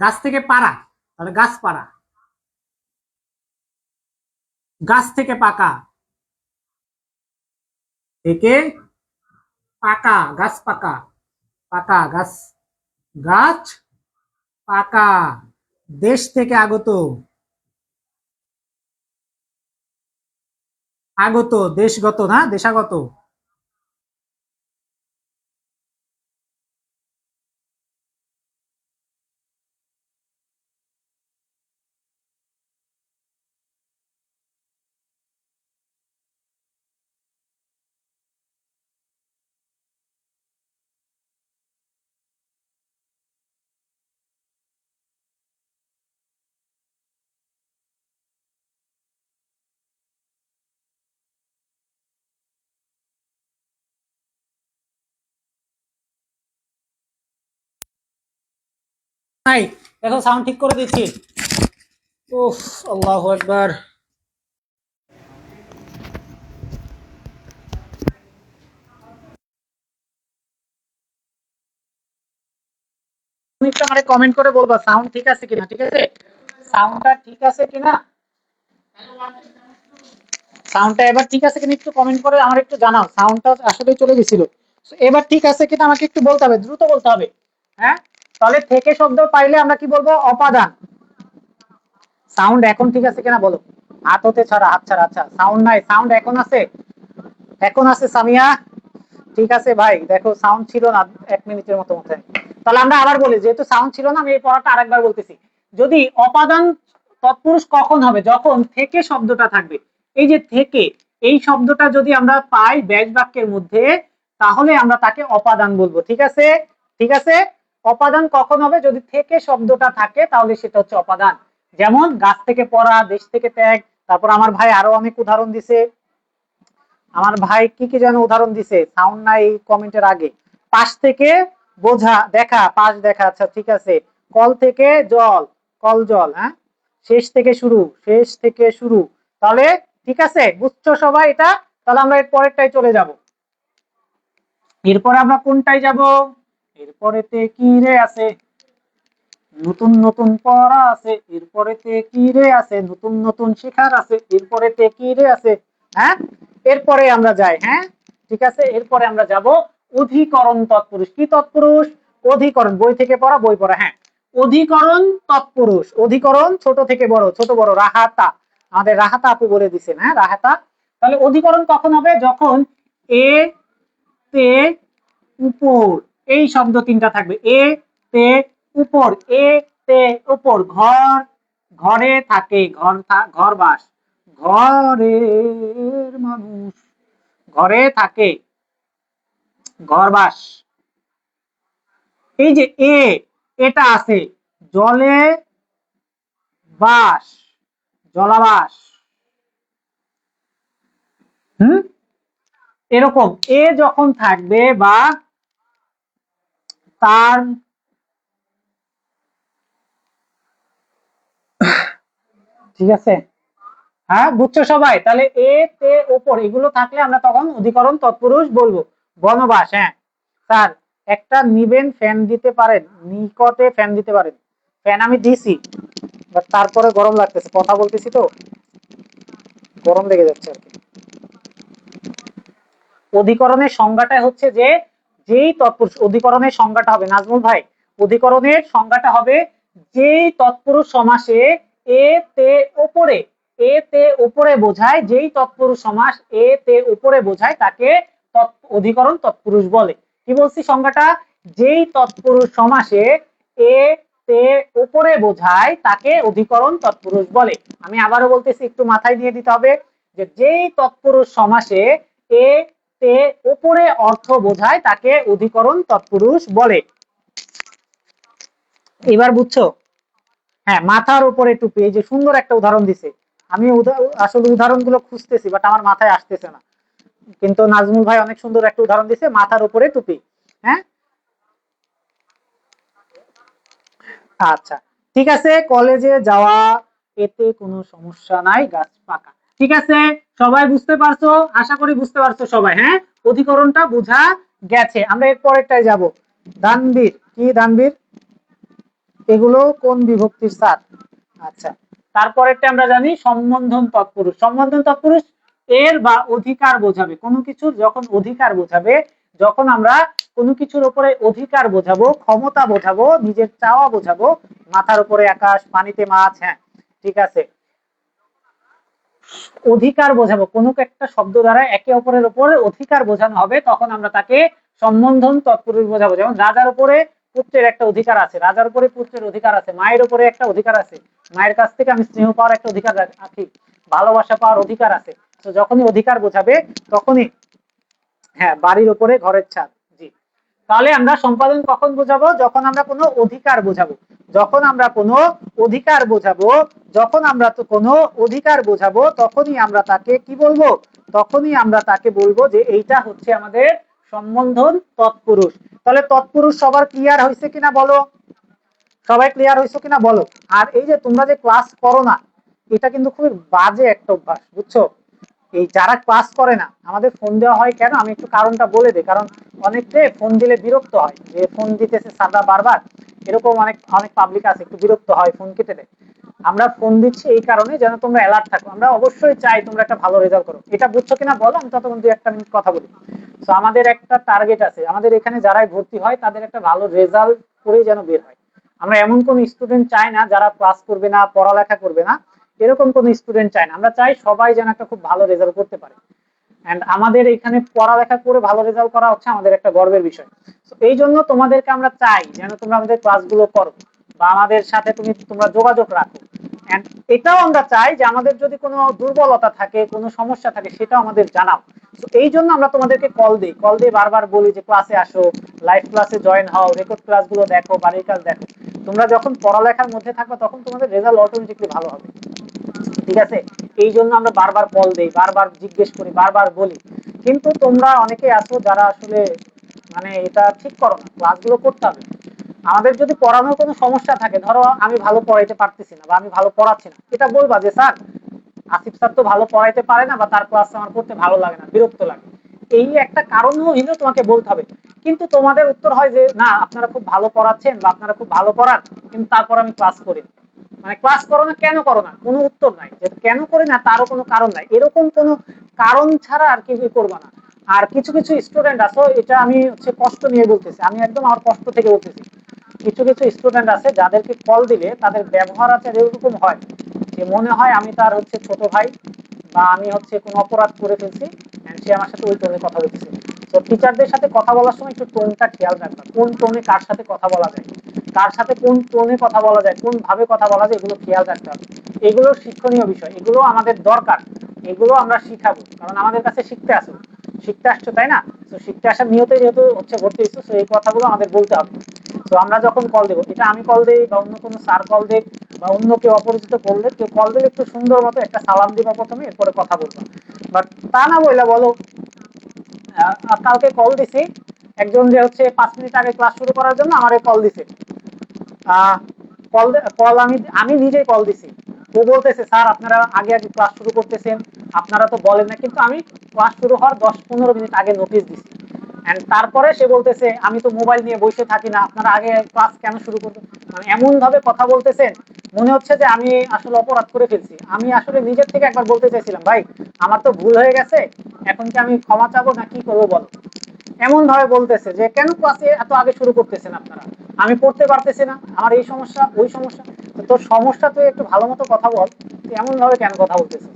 গাছ থেকে পারা, তাহলে গাছ পাড়া। গাছ থেকে পাকা, থেকে পাকা, গাছ পাকা, পাকা গাছ, গাছ পাকা। দেশ থেকে আগত, আগত দেশগত না, দেশাগত। নাই, দেখো সাউন্ড ঠিক করে দিচ্ছি। উফ, আল্লাহু আকবার। তুমি একটু আমাকে কমেন্ট করে বলবা সাউন্ড ঠিক আছে কিনা, ঠিক আছে। সাউন্ডটা ঠিক আছে কিনা, সাউন্ডটা এবার ঠিক আছে কিনা একটু কমেন্ট করে আমার একটু জানাও। সাউন্ডটা আসলে চলে গেছিল। এবার ঠিক আছে কিনা আমাকে একটু বলতে হবে, দ্রুত বলতে হবে। হ্যাঁ, তাহলে থেকে শব্দ পাইলে আমরা কি বলবো? অপাদান। সাউন্ড এখন ঠিক আছে কিনা বলো। হাত হতে ছাড়া, হাত ছাড়া। আচ্ছা, সাউন্ড নাই, সাউন্ড এখন আছে, এখন আছে সামিয়া। ঠিক আছে ভাই, দেখো সাউন্ড ছিল না 1 মিনিটের মতো মতো। তাহলে আমরা আবার বলি, যেহেতু সাউন্ড ছিল না আমি এই পড়াটা আরেকবার বলতেছি। যদি অপাদান তৎপুরুষ কখন হবে? যখন থেকে শব্দটা থাকবে। এই যে থেকে, এই শব্দটা যদি আমরা পাই ব্যাস বাক্যের মধ্যে তাহলে আমরা তাকে অপাদান বলবো, ঠিক আছে। ঠিক আছে, অপাদান কখন হবে? যদি থেকে শব্দটা থাকে তাহলে সেটা হচ্ছে অপাদান। যেমন গাছ থেকে পড়া, দেশ থেকে ত্যাগ। তারপর আমার ভাই আরো অনেক উদাহরণ দিছে। আমার ভাই কি কি যেন উদাহরণ দিছে, সাউন্ড নাই কমেন্টের আগে। পাশ থেকে বোঝা দেখা, পাশ দেখা, আচ্ছা ঠিক আছে। কল থেকে জল, কল জল, হ্যাঁ। শেষ থেকে শুরু, শেষ থেকে শুরু। তাহলে ঠিক আছে, বুঝছো সবাই এটা। তাহলে আমরা এর পরেরটাই চলে যাব। এরপরে আমরা কোনটাই যাব? এরপরেতে কি রে আছে, নতুন নতুন পড়া আছে। এরপরেতে কি রে আছে, নতুন নতুন শেখার আছে। এরপরেতে কি রে আছে, হ্যাঁ। এরপরে আমরা যাই, হ্যাঁ ঠিক আছে। এরপরে আমরা যাব অধিকরণ তৎপুরুষ। কি তৎপুরুষ? অধিকরণ, বই থেকে পড়া, বই পড়া, হ্যাঁ। অধিকরণ তৎপুরুষ। অধিকরণ ছোট থেকে বড়, ছোট বড়। রাহাতা, আমাদের রাহাতা আপু বলে দিচ্ছেন, হ্যাঁ রাহাতা। তাহলে অধিকরণ কখন হবে? যখন এ তে উপর এই শব্দ তিনটা থাকবে, এ তে উপর, এ তে উপর, ঘর ঘরে থাকে, ঘর বাস, ঘরের মানুষ ঘরে থাকে, ঘর বাস। এই যে এটা আছে, জলে বাস, জলাবাস। এরকম এ যখন থাকবে বা তার ঠিক আছে, হ্যাঁ বুঝছো সবাই? তাহলে এ তে ওপর এগুলো থাকলে আমরা তখন অধিকরণ তৎপুরুষ বলবো। বনবাস, হ্যাঁ স্যার একটা নিবেন ফ্যান দিতে পারেন, নিকটে ফ্যান দিতে পারেন। ফ্যান আমি দিছি, তারপরে গরম লাগতেছে, কথা বলতেছি তো গরম লেগে যাচ্ছে আর কি। অধিকরণের সংজ্ঞাটা হচ্ছে যে যেই তৎপুরুষ, অধিকরণের সংজ্ঞাটা হবে নাজমুল ভাই, অধিকরণের সংজ্ঞাটা হবে যেই তৎপুরুষ সমাসে এ তে ওপরে, এ তে ওপরে বোঝায়, যেই তৎপুরুষ সমাস এ তে ওপরে বোঝায় তাকে অধিকরণ তৎপুরুষ বলে। কি বলছি সংজ্ঞাটা? যেই তৎপুরুষ সমাসে এ তে ওপরে বোঝায় তাকে অধিকরণ তৎপুরুষ বলে। আমি আবারও বলতেছি, একটু মাথায় দিয়ে দিতে হবে যে যেই তৎপুরুষ সমাসে এ তে উপরে অর্থ বোঝায় তাকে অধিকরণ তৎপুরুষ বলে। এবার বুঝছো? হ্যাঁ, মাথার উপরে টুপি, এই যে সুন্দর একটা উদাহরণ দিছে। আমি আসলে উদাহরণগুলো খুঁজতেছি বাট আমার মাথায় আসতেছে না, কিন্তু নাজমুল ভাই অনেক সুন্দর একটা উদাহরণ দিছে, মাথার উপরে টুপি। হ্যাঁ আচ্ছা ঠিক আছে, কলেজে যাওয়া এতে কোনো সমস্যা নাই, গাছ পাকা। ঠিক আছে, সবাই বুঝতে পারছো? আশা করি বুঝতে পারছো সবাই। হ্যাঁ, অধিকরণটা বোঝা গেছে। আমরা এর পরেরটায় যাব। দানবীর, কি দানবীর? এগুলো কোন বিভক্তির স্যার? আচ্ছা, তারপরেরটা আমরা জানি সম্বন্ধন তৎপুরুষ। সম্বন্ধন তৎপুরুষ এর বা অধিকার বোঝাবে, কোনো কিছুর যখন অধিকার বোঝাবে, যখন আমরা কোনো কিছুর উপরে অধিকার বোঝাবো, ক্ষমতা বোঝাবো, নিজের চাওয়া বোঝাবো, মাথার উপরে আকাশ, পানিতে মাছ, হ্যাঁ ঠিক আছে, অধিকার বোঝাবো, কোনো একটা শব্দ দ্বারা একে অপরের উপরে অধিকার বোঝানো হবে, তখন আমরা তাকে সম্বন্ধন তৎপুরুষ বোঝাবো। যেমন রাজার উপরে পুত্রের একটা অধিকার আছে, রাজার উপরে পুত্রের অধিকার আছে, মায়ের উপরে একটা অধিকার আছে, মায়ের কাছ থেকে আমি স্নেহ পাওয়ার একটা অধিকার রাখি, ভালোবাসা পাওয়ার অধিকার আছে। তো যখনই অধিকার বোঝাবে তখনই, হ্যাঁ বাড়ির উপরে ঘরের ছাদ, জি। তাহলে আমরা সম্পাদন কখন বোঝাবো? যখন আমরা কোনো অধিকার বোঝাবো, যখন আমরা কোনো অধিকার বোঝাবো, যখন আমরা তো কোনো অধিকার বোঝাবো তখনই আমরা তাকে কি বলবো? তখনই আমরা তাকে বলবো যে এইটা হচ্ছে আমাদের সম্বন্ধন তৎপুরুষ। তাহলে তৎপুরুষ সবার ক্লিয়ার হয়েছে কিনা বলো? সবাই ক্লিয়ার হয়েছে কিনা বলো? আর এই যে তোমরা যে ক্লাস করো না, এটা কিন্তু খুবই বাজে একটা অভ্যাস, বুঝছো? এই যারা ক্লাস করে না, আমাদের ফোন দেওয়া হয় কেন, আমি একটু কারণটা বলে দিই। কারণ অনেকে ফোন দিলে বিরক্ত হয় যে ফোন দিতেছে স্যাররা বারবার, এরকম অনেক অনেক পাবলিক আছে একটু বিরক্ত হয়, ফোন কেটে দেয়। আমরা ফোন দিচ্ছি এই কারণে যেন তোমরা অ্যালার্ট থাকো, আমরা অবশ্যই চাই তোমরা একটা ভালো রেজাল্ট করো। এটা বুঝছো কিনা বলো, আমি ততক্ষণ 2-1 মিনিট কথা বলি। তো আমাদের একটা টার্গেট আছে, আমাদের এখানে যারাই ভর্তি হয় তাদের একটা ভালো রেজাল্ট করে যেন বের হয়। আমরা এমন কোন স্টুডেন্ট চাই না যারা ক্লাস করবে না, পড়ালেখা করবে না, এরকম কোন স্টুডেন্ট চাই না। আমরা চাই সবাই যেন একটা খুব ভালো রেজাল্ট করতে পারে। এন্ড আমাদের এখানে পড়ালেখা করে ভালো রেজাল্ট করা হচ্ছে আমাদের একটা গর্বের বিষয়। তো এই জন্য তোমাদেরকে আমরা চাই যেন তোমরা আমাদের ক্লাসগুলো করো বা আমাদের সাথে তোমরা যোগাযোগ রাখো। এন্ড এটাও আমরা চাই যে আমাদের যদি কোনো দুর্বলতা থাকে, কোনো সমস্যা থাকে, সেটাও আমাদের জানাও। তো এই জন্য আমরা তোমাদেরকে কল দিয়ে বারবার বলি যে ক্লাসে আসো, লাইভ ক্লাসে জয়েন হও, রেকর্ড ক্লাসগুলো দেখো, বাড়ির কাজ দেখো। তোমরা যখন পড়ালেখার মধ্যে থাকবে তখন তোমাদের রেজাল্ট অটোমেটিকলি ভালো হবে। ঠিক আছে, এই জন্য আমরা বারবার কল দেই, বারবার জিজ্ঞেস করি, বারবার বলি। কিন্তু তোমরা অনেকে আছো যারা আসলে মানে এটা ঠিক করো না, ক্লাসগুলো করতে হবে। আমাদের যদি পড়ানোর কোনো সমস্যা থাকে, ধরো আমি ভালো পড়াইতে পারতেছি না বা আমি ভালো পড়াচ্ছি না, এটা বলবা যে স্যার আসিফ স্যার তো ভালো পড়াইতে পারে না বা তার ক্লাস আমার করতে ভালো লাগে না, বিরক্ত লাগে, এই একটা কারণ হইলেও তোমাকে বলতে হবে। কিন্তু তোমাদের উত্তর হয় যে না আপনারা খুব ভালো পড়াচ্ছেন বা আপনারা খুব ভালো পড়ান, কিন্তু তারপর আমি ক্লাস করি। মানে ক্লাস করো না কেন করো না, কোনো উত্তর নাই, যে কেন করি না তারও কোনো কারণ নাই, এরকম কোনো কারণ ছাড়া আর কিছুই করবা না। আর কিছু কিছু স্টুডেন্ট আছো, এটা আমি হচ্ছে কষ্ট নিয়ে বলতেছি, আমি একদম আমার কষ্ট থেকে বলতেছি, কিছু কিছু স্টুডেন্ট আছে যাদেরকে কল দিলে তাদের ব্যবহার আচার এরকম হয় যে মনে হয় আমি তার হচ্ছে ছোট ভাই বা আমি হচ্ছে কোনো অপরাধ করে ফেলছি and সে আমার সাথে ওই টোনে কথা বলতেছে। তো টিচারদের সাথে কথা বলার সময় একটু টোনটা খেয়াল রাখবা, কোন টোনে কার সাথে কথা বলা যায়, কার সাথে কোন টোনে কথা বলা যায়, কোন ভাবে কথা বলা যায়, এগুলো খেয়াল রাখতে হবে। এগুলো শিক্ষণীয় বিষয়, এগুলো আমাদের দরকার, এগুলো আমরা শিখাবো, কারণ আমাদের কাছে শিখতে আসো, শিখতে আসছো তাই না? তো শিখতে আসার নিয়তে যেহেতু হচ্ছে ভর্তি হয়েছো, তো এই কথাগুলো আমাদের বলতে হবে। তো আমরা যখন কল দেবো, এটা আমি কল দিই বা অন্য কোনো স্যার কল দেখ বা অন্য কেউ অপরিচিত করলে, কেউ কল দিলে একটু সুন্দর মতো একটা সালাম দিবা প্রথমে, এরপরে কথা বলবো। বাট তা না বললে বলো কালকে কল দিছি একজন যে হচ্ছে 5 মিনিট আগে ক্লাস শুরু করার জন্য আমারে কল দিছে, কল কল আমি আমি নিজেই কল দিছি। ও বলতেছে স্যার আপনারা আগে আগে ক্লাস শুরু করতেছেন, আপনারা তো বলেন না, কিন্তু আমি ক্লাস শুরু হওয়ার 10-15 মিনিট আগে নোটিশ দিছি। এন্ড তারপরে সে বলতেছে আমি তো মোবাইল নিয়ে বসে থাকি না, আপনারা আগে ক্লাস কেন শুরু করবেন? মানে এমন ভাবে কথা বলতেছেন, মনে হচ্ছে যে আমি আসলে অপরাধ করে ফেলছি। আমি আসলে নিজের থেকে একবার বলতে চাইছিলাম ভাই আমার তো ভুল হয়ে গেছে, এখন কি আমি ক্ষমা চাবো না কি করবো বলো। এমন ভাবে বলতেছে যে কেন ক্লাসে এত আগে শুরু করতেছেন আপনারা, আমি পড়তে পারতেছি না, আমার এই সমস্যা ওই সমস্যা। তো তোর সমস্যা তুই একটু ভালো মতো কথা বল, তুই এমন ভাবে কেন কথা বলতেছিস?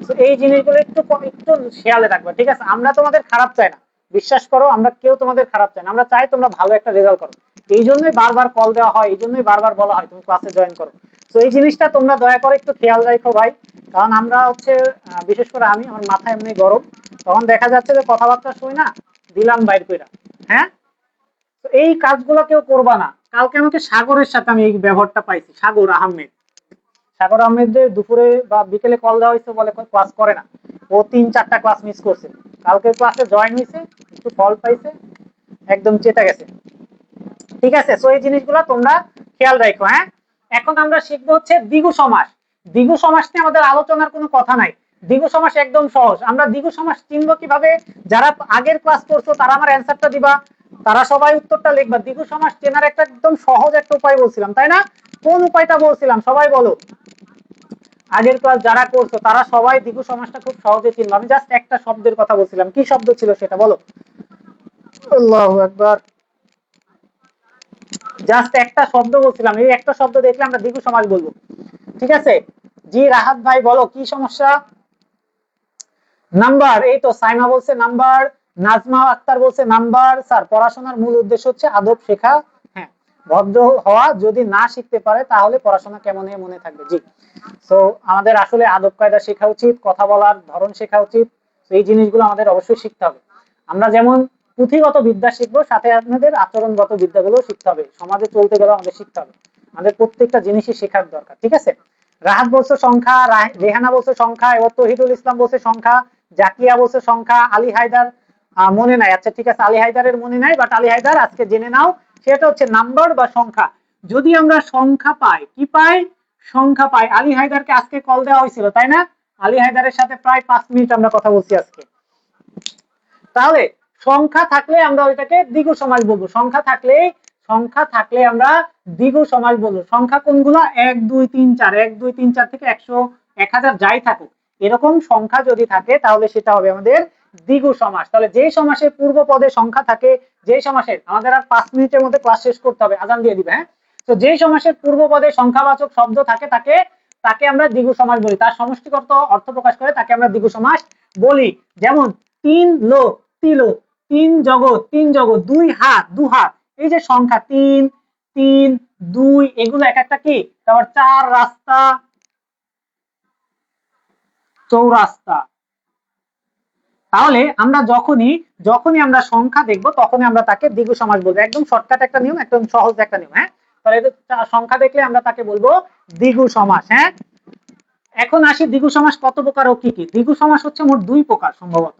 তো এই জিনিসগুলো একটু একটু খেয়ালে রাখবা, ঠিক আছে? আমরা তোমাদের খারাপ চাই না, বিশ্বাস করো, আমরা কেউ তোমাদের খারাপ চাই না, আমরা চাই তোমরা ভালো একটা রেজাল্ট করো। এই জন্যই বারবার কল দেওয়া হয়, এই জন্যই বারবার বলা হয় তুমি ক্লাসে জয়েন করো। তো এই জিনিসটা তোমরা দয়া করে একটু খেয়াল রাখো ভাই, কারণ আমরা হচ্ছে বিশেষ করে আমি, আমার মাথা এমনি গরম, তখন দেখা যাচ্ছে যে কথাবার্তা শুই না, দিলাম বাইর কইরা। হ্যাঁ, তো এই কাজগুলো কেউ করবা না। কালকে আমাকে সাগরের সাথে আমি এই ব্যবহারটা পাইছি, সাগর আহমেদ, সাগর আহমেদের দুপুরে বা বিকেলে কল দেওয়া হয়েছে, বলে ক্লাস করে না, ও 3-4টা ক্লাস মিস করছে, কালকে ক্লাসে জয়েন হয়েছে, একটু ফল পাইছে, একদম চেতে গেছে। ঠিক আছে, তো এই জিনিসগুলো তোমরা খেয়াল রাখো। হ্যাঁ, এখন আমরা শিখবো হচ্ছে দ্বিগু সমাস। দ্বিগু সমাস নিয়ে আমাদের আলোচনার কোনো কথা নাই, দ্বিগু সমাস একদম সহজ। আমরা দ্বিগু সমাস চিনবো কিভাবে? যারা আগের ক্লাস করছো তারা আমার অ্যান্সারটা দিবা, তারা সবাই উত্তরটা লিখবা। দ্বিগু সমাস চেনার একটা একদম সহজ একটা উপায় বলছিলাম তাই না? কোন উপায়টা বলছিলাম সবাই বলো? আগের ক্লাস যারা করছো তারা সবাই দ্বিগু সমাসটা খুব সহজে চিনবো। আমি জাস্ট একটা শব্দের কথা বলছিলাম, কি শব্দ ছিল সেটা বলো? আল্লাহু আকবার। জাস্ট একটা শব্দ বলছিলাম, এই একটা শব্দ দেখলে আমরা দ্বিগু সমাস বলবো। ঠিক আছে, জি রাহাত ভাই বলো কি সমস্যা? নাম্বার, এই তো সাইমা বলছে নাম্বার, নাজমা আক্তার বলছে নাম্বার। স্যার পড়াশোনার মূল উদ্দেশ্য হচ্ছে আদব শেখা। হ্যাঁ, ভদ্র হওয়া, যদি না শিখতে পারে তাহলে পড়াশোনা কেমন মনে থাকবে। জি, তো আমাদের আসলে আদব কায়দা শেখা উচিত, কথা বলার ধরন শেখা উচিত, এই জিনিসগুলো আমাদের অবশ্যই শিখতে হবে। আমরা যেমন পুঁথিগত বিদ্যা শিখবো, সাথে আপনাদের আচরণগত বিদ্যাগুলো শিখতে হবে, সমাজে চলতে গেলে আমাদের শিখতে হবে, আমাদের প্রত্যেকটা জিনিসই শেখার দরকার। ঠিক আছে, রাহাত বলছে সংখ্যা, রেহানা বলছে সংখ্যা, এবার তহিদুল ইসলাম বলছে সংখ্যা, জাকিয়া বলছে সংখ্যা, আলী হায়দার মনে নাই। আচ্ছা ঠিক আছে, আলী হায়দারের মনে নাই, বাট আলী হায়দার আজকে জেনে নাও, সেটা হচ্ছে নাম্বার বা সংখ্যা। যদি আমরা সংখ্যা পাই, কি পাই? সংখ্যা পাই। আলী হায়দারকে আজকে কল দেওয়া হয়েছিল তাই না? আলী হায়দারের সাথে প্রায় 5 মিনিট আমরা কথা বলছি আজকে। তাহলে সংখ্যা থাকলে আমরা ওইটাকে দ্বিগু সমাস বলবো, সংখ্যা থাকলে আমরা দ্বিগু সমাস বলবো। সংখ্যা কোনগুলো? 1 2 3 4, 1 2 3 4 থেকে 100 1000 যাই থাকুক, এরকম সংখ্যা যদি থাকে তাহলে সেটা হবে আমাদের দ্বিগু সমাস। তাহলে যেই সমাসের পূর্ব পদে সংখ্যা থাকে, যেই সমাসের, আমাদের আর 5 মিনিটের মধ্যে ক্লাস শেষ করতে হবে, আজান দিয়ে দিবে। হ্যাঁ, তো যেই সমাসের পূর্ব পদে সংখ্যাবাচক শব্দ থাকে তাকে আমরা দ্বিগু সমাস বলি, তার সমষ্টিগত অর্থ প্রকাশ করে তাকে আমরা দ্বিগু সমাস বলি। যেমন 3 লোক, তিলো, 3 জগৎ, 3 জগৎ, 2 হাত, 2 হাত। এই যে সংখ্যা 3 3 2, এগুলো এক একটা কি? তারপর 4 রাস্তা, চৌরাস্তা। তাহলে আমরা যখনই আমরা সংখ্যা দেখবো তখনই আমরা তাকে দ্বিগু সমাস বলবো। একদম শর্টকাট একটা নিয়ম, একদম সহজ একটা নিয়ম। হ্যাঁ, তাহলে সংখ্যা দেখলে আমরা তাকে বলবো দ্বিগু সমাস। হ্যাঁ, এখন আসি দ্বিগু সমাস কত প্রকার ও কি কি। দ্বিগু সমাস হচ্ছে মোট 2 প্রকার সম্ভবত।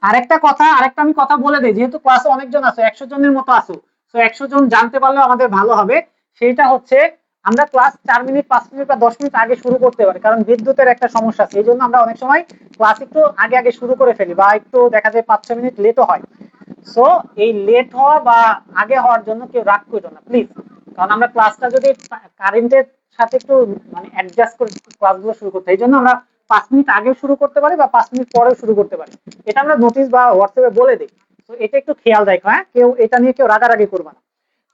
আরেকটা আমি কথা বলে দেই, যেহেতু ক্লাসে অনেকজন আছো, 100 জনের মতো আছো, তো 100 জন জানতে পারলেও আমাদের ভালো হবে। সেটা হচ্ছে আমরা ক্লাস 4 মিনিট 5 মিনিট বা 10 মিনিট আগে শুরু করতে পারি, কারণ বিদ্যুতের একটা সমস্যা আছে, এই জন্য আমরা অনেক সময় ক্লাস একটু আগে আগে শুরু করে ফেলি, বা একটু দেখা যায় 5-6 মিনিট লেটও হয়। সো এই লেট হওয়া বা আগে হওয়ার জন্য কেউ রাগ করো না প্লিজ, কারণ আমরা ক্লাসটা যদি কারেন্টের সাথে একটু মানে অ্যাডজাস্ট করে ক্লাসগুলো শুরু করতে, এই জন্য আমরা 5 মিনিট আগে শুরু করতে পারি বা 5 মিনিট পরেও শুরু করতে পারি, এটা আমরা নোটিশ বা হোয়াটসঅ্যাপে বলে দিই। তো এটা একটু খেয়াল রাখো। হ্যাঁ, কেউ এটা নিয়ে কেউ রাগারাগি করবে না।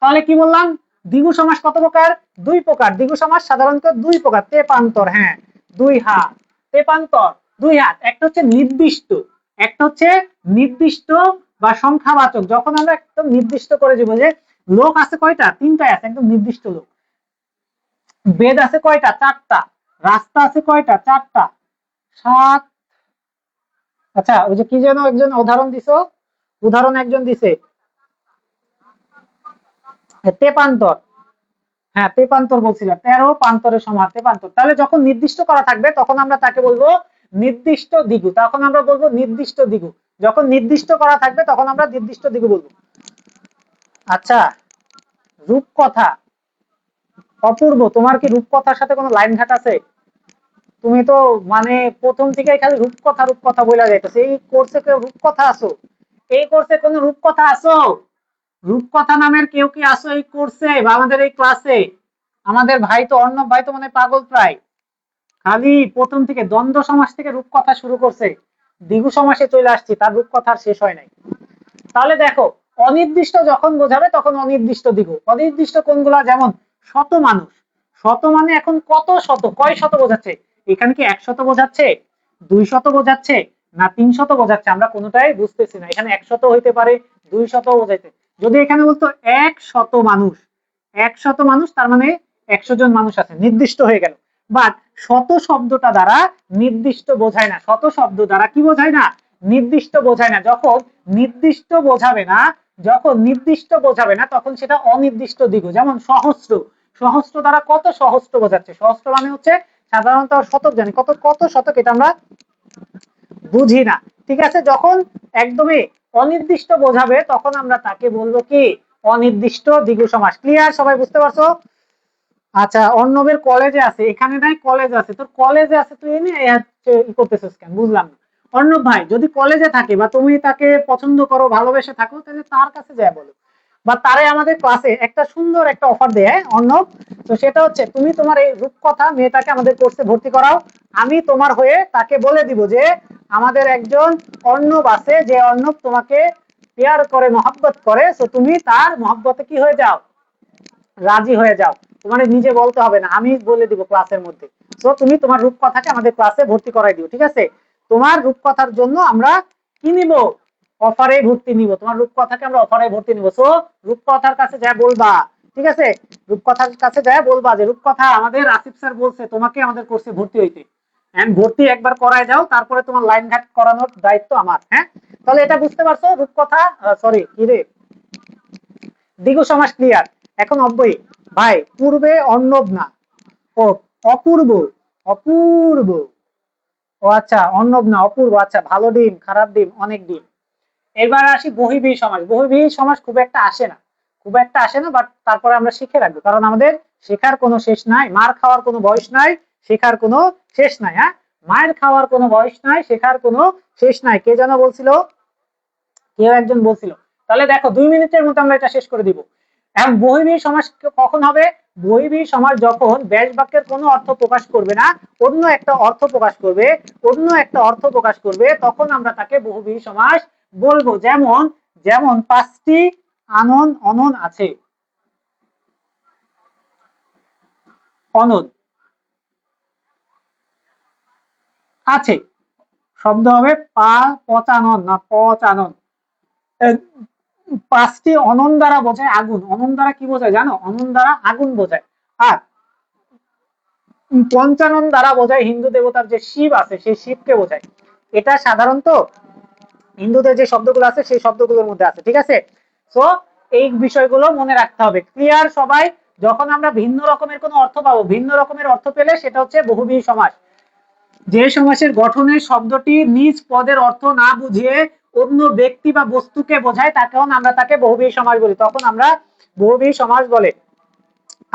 তাহলে কি বললাম? দ্বিগু সমাস কত প্রকার? 2 প্রকার। দ্বিগু সমাস সাধারণত 2 প্রকার। তেপান্তর, হ্যাঁ, 2 হাত, তেপান্তর দুই হাত, একটা হচ্ছে নির্দিষ্ট, একটা হচ্ছে নির্দিষ্ট বা সংখ্যাবাচক। যখন আমরা একদম নির্দিষ্ট করে দিব যে লোক আছে কয়টা, তিনটায় আছে, একদম নির্দিষ্ট লোক। বেদ আছে কয়টা, চারটা। রাস্তা আছে কয়টা, চারটা। সাত, আচ্ছা ওই যে কি যেন একজন উদাহরণ দিছো, উদাহরণ একজন দিছে তেপান্তর, হ্যাঁ তেপান্তর বলছিলাম, 13 পান্তরের সমান তেপান্তর। তাহলে যখন নির্দিষ্ট করা থাকবে তখন আমরা তাকে বলবো নির্দিষ্ট দিগু, তখন আমরা বলবো নির্দিষ্ট দিগু। যখন নির্দিষ্ট করা থাকবে তখন আমরা নির্দিষ্ট দিগু বলবো। আচ্ছা, রূপকথা, অপূর্ব, তোমার কি রূপকথার সাথে কোনো লাইন ঘাট আছে? তুমি তো মানে প্রথম থেকে খালি রূপকথা রূপকথা বইলা যাইতেছে। এই কোর্সে কেউ রূপকথা আসো? এই কোর্সে কোনো রূপকথা আসো? রূপকথা নামের কেউ কি আসো এই কোর্সে বা আমাদের এই ক্লাসে? আমাদের ভাই তো অর্ণব ভাই তো মানে পাগল প্রায়, খালি প্রথম থেকে দ্বন্দ্ব সমাস থেকে রূপকথা শুরু করছে, দ্বিগু সমাসে চলে আসছি, তার রূপকথার শেষ হয় নাই। তাহলে দেখো, অনির্দিষ্ট যখন বোঝাবে তখন অনির্দিষ্ট দ্বিগু। অনির্দিষ্ট কোনগুলা, যেমন শত মানুষ, শত মানে এখন কত শত, কয় শত বোঝাচ্ছে? এখানে কি 100 বোঝাচ্ছে, 200 বোঝাচ্ছে, না 300 বোঝাচ্ছে? আমরা কোনোটাই বুঝতেছি না। এখানে 100 হইতে পারে, 200 বোঝাইতে। যদি এখানে বলতো 100 মানুষ, 100 মানুষ তার মানে 100 জন মানুষ আছে, নির্দিষ্ট হয়ে গেল। বাট শত শব্দটা দ্বারা নির্দিষ্ট বোঝায় না, শত শব্দ দ্বারা কি বোঝায় না, নির্দিষ্ট বোঝায় না। যখন নির্দিষ্ট বোঝাবে না, যখন নির্দিষ্ট বোঝাবে না তখন সেটা অনির্দিষ্ট দিগু। যেমন সহস্র, সহস্র দ্বারা কত সহস্র বোঝাচ্ছে? সহস্র মানে হচ্ছে সাধারণত শতক, জানি কত কত শতক, এটা আমরা বুঝি না। ঠিক আছে, যখন একদমই অনির্দিষ্ট বোঝাবে তখন আমরা তাকে বলবো কি, অনির্দিষ্ট দ্বিগু সমাস। ক্লিয়ার? সবাই বুঝতে পারছো? আচ্ছা, অর্ণবের কলেজে আছে, এখানে নাই, কলেজ আছে, তোর কলেজে আছে, তুই এনে ই করতেছিস কেন, বুঝলাম না। অর্ণব ভাই যদি কলেজে থাকে বা তুমি তাকে পছন্দ করো, ভালোবেসে থাকো, তাহলে তার কাছে যায় বলো, বা তারে আমাদের ক্লাসে একটা সুন্দর একটা অফার দেয় অর্ণব। তো সেটা হচ্ছে তুমি তোমার এই রূপকথা মেয়েটাকে আমাদের কোর্সে ভর্তি করাও, আমি তোমার হয়ে তাকে বলে দিব যে আমাদের একজন অর্ণব আছে, যে অর্ণব তোমাকে পেয়ার করে, মহব্বত করে, তো তুমি তার মহব্বতে কি হয়ে যাও, রাজি হয়ে যাও। তোমার নিজে বলতে হবে না, আমি বলে দিব ক্লাসের মধ্যে। তো তুমি তোমার রূপকথাকে আমাদের ক্লাসে ভর্তি করাই দিও, ঠিক আছে? তোমার রূপকথার জন্য আমরা কি নিব, অফারে ভর্তি নিব। তোমার রূপকথাকে আমরা অফারে ভর্তি নিব। সো রূপকথার কাছে যা বলবা, ঠিক আছে? রূপকথার কাছে যা বলবা যে রূপকথা, আমাদের আসিফ স্যার বলছে তোমাকে আমাদের কোর্সে ভর্তি হইতে, এন্ড ভর্তি একবার করায় যাও, তারপরে তোমার লাইন ঘাট করানোর দায়িত্ব আমার। হ্যাঁ, তাহলে এটা বুঝতে পারছো? রূপকথা, সরি কি রে, দ্বিগু সমাস ক্লিয়ার। এখন অব্যয়ী ভাই, পূর্বে অর্ণব না, ও অপূর্ব, অপূর্ব, ও আচ্ছা অর্ণব না অপূর্ব, আচ্ছা ভালো ডিম, খারাপ ডিম, অনেক ডিম। এবার আসি বহির্বিহি সমাস। বহির্বিহি সমাস খুব একটা আসে না, খুব একটা আসে না, বাট তারপরে আমরা শিখে রাখবো, কারণ আমাদের শেখার কোনো শেষ নাই, মার খাওয়ার কোনো বয়স নাই, শেখার কোনো শেষ নাই। হ্যাঁ, মায়ের খাওয়ার কোনো বয়স নাই, শেখার কোনো শেষ নাই। কে যেন বলছিল, কেউ একজন বলছিল। তাহলে দেখো 2 মিনিটের মধ্যে আমরা এটা শেষ করে দিব। এখন বহির্বিহি সমাস কখন হবে? বহির্বিহি সমাস যখন ব্যাস বাক্যের কোনো অর্থ প্রকাশ করবে না, অন্য একটা অর্থ প্রকাশ করবে, অন্য একটা অর্থ প্রকাশ করবে, তখন আমরা তাকে বহুব্রীহি সমাস বলবো। যেমন, যেমন 5টি আনন অনন আছে, অনন আছে, শব্দ হবে পচানন, না পচানন। 5টি অনন দ্বারা বোঝায় আগুন। অনন দ্বারা কি বোঝায় জানো? অনন দ্বারা আগুন বোঝায়। আর পঞ্চানন দ্বারা বোঝায় হিন্দু দেবতার যে শিব আছে সেই শিবকে বোঝায়। এটা সাধারণত হিন্দুদের যে শব্দগুলো আছে সেই শব্দগুলোর মধ্যে আছে, ঠিক আছে? তো এই বিষয়গুলো মনে রাখতে হবে। ক্লিয়ার সবাই? যখন আমরা ভিন্ন রকমের কোনো অর্থ পাবো, ভিন্ন রকমের অর্থ পেলে সেটা হচ্ছে বহুব্রীহি সমাস। যে সমাসের গঠনে শব্দটি নিজ পদের অর্থ না বুঝিয়ে অন্য ব্যক্তি বা বস্তুকে বোঝায়, তখন আমরা তাকে বহুব্রীহি সমাস বলি, তখন আমরা বহুব্রীহি সমাস বলে।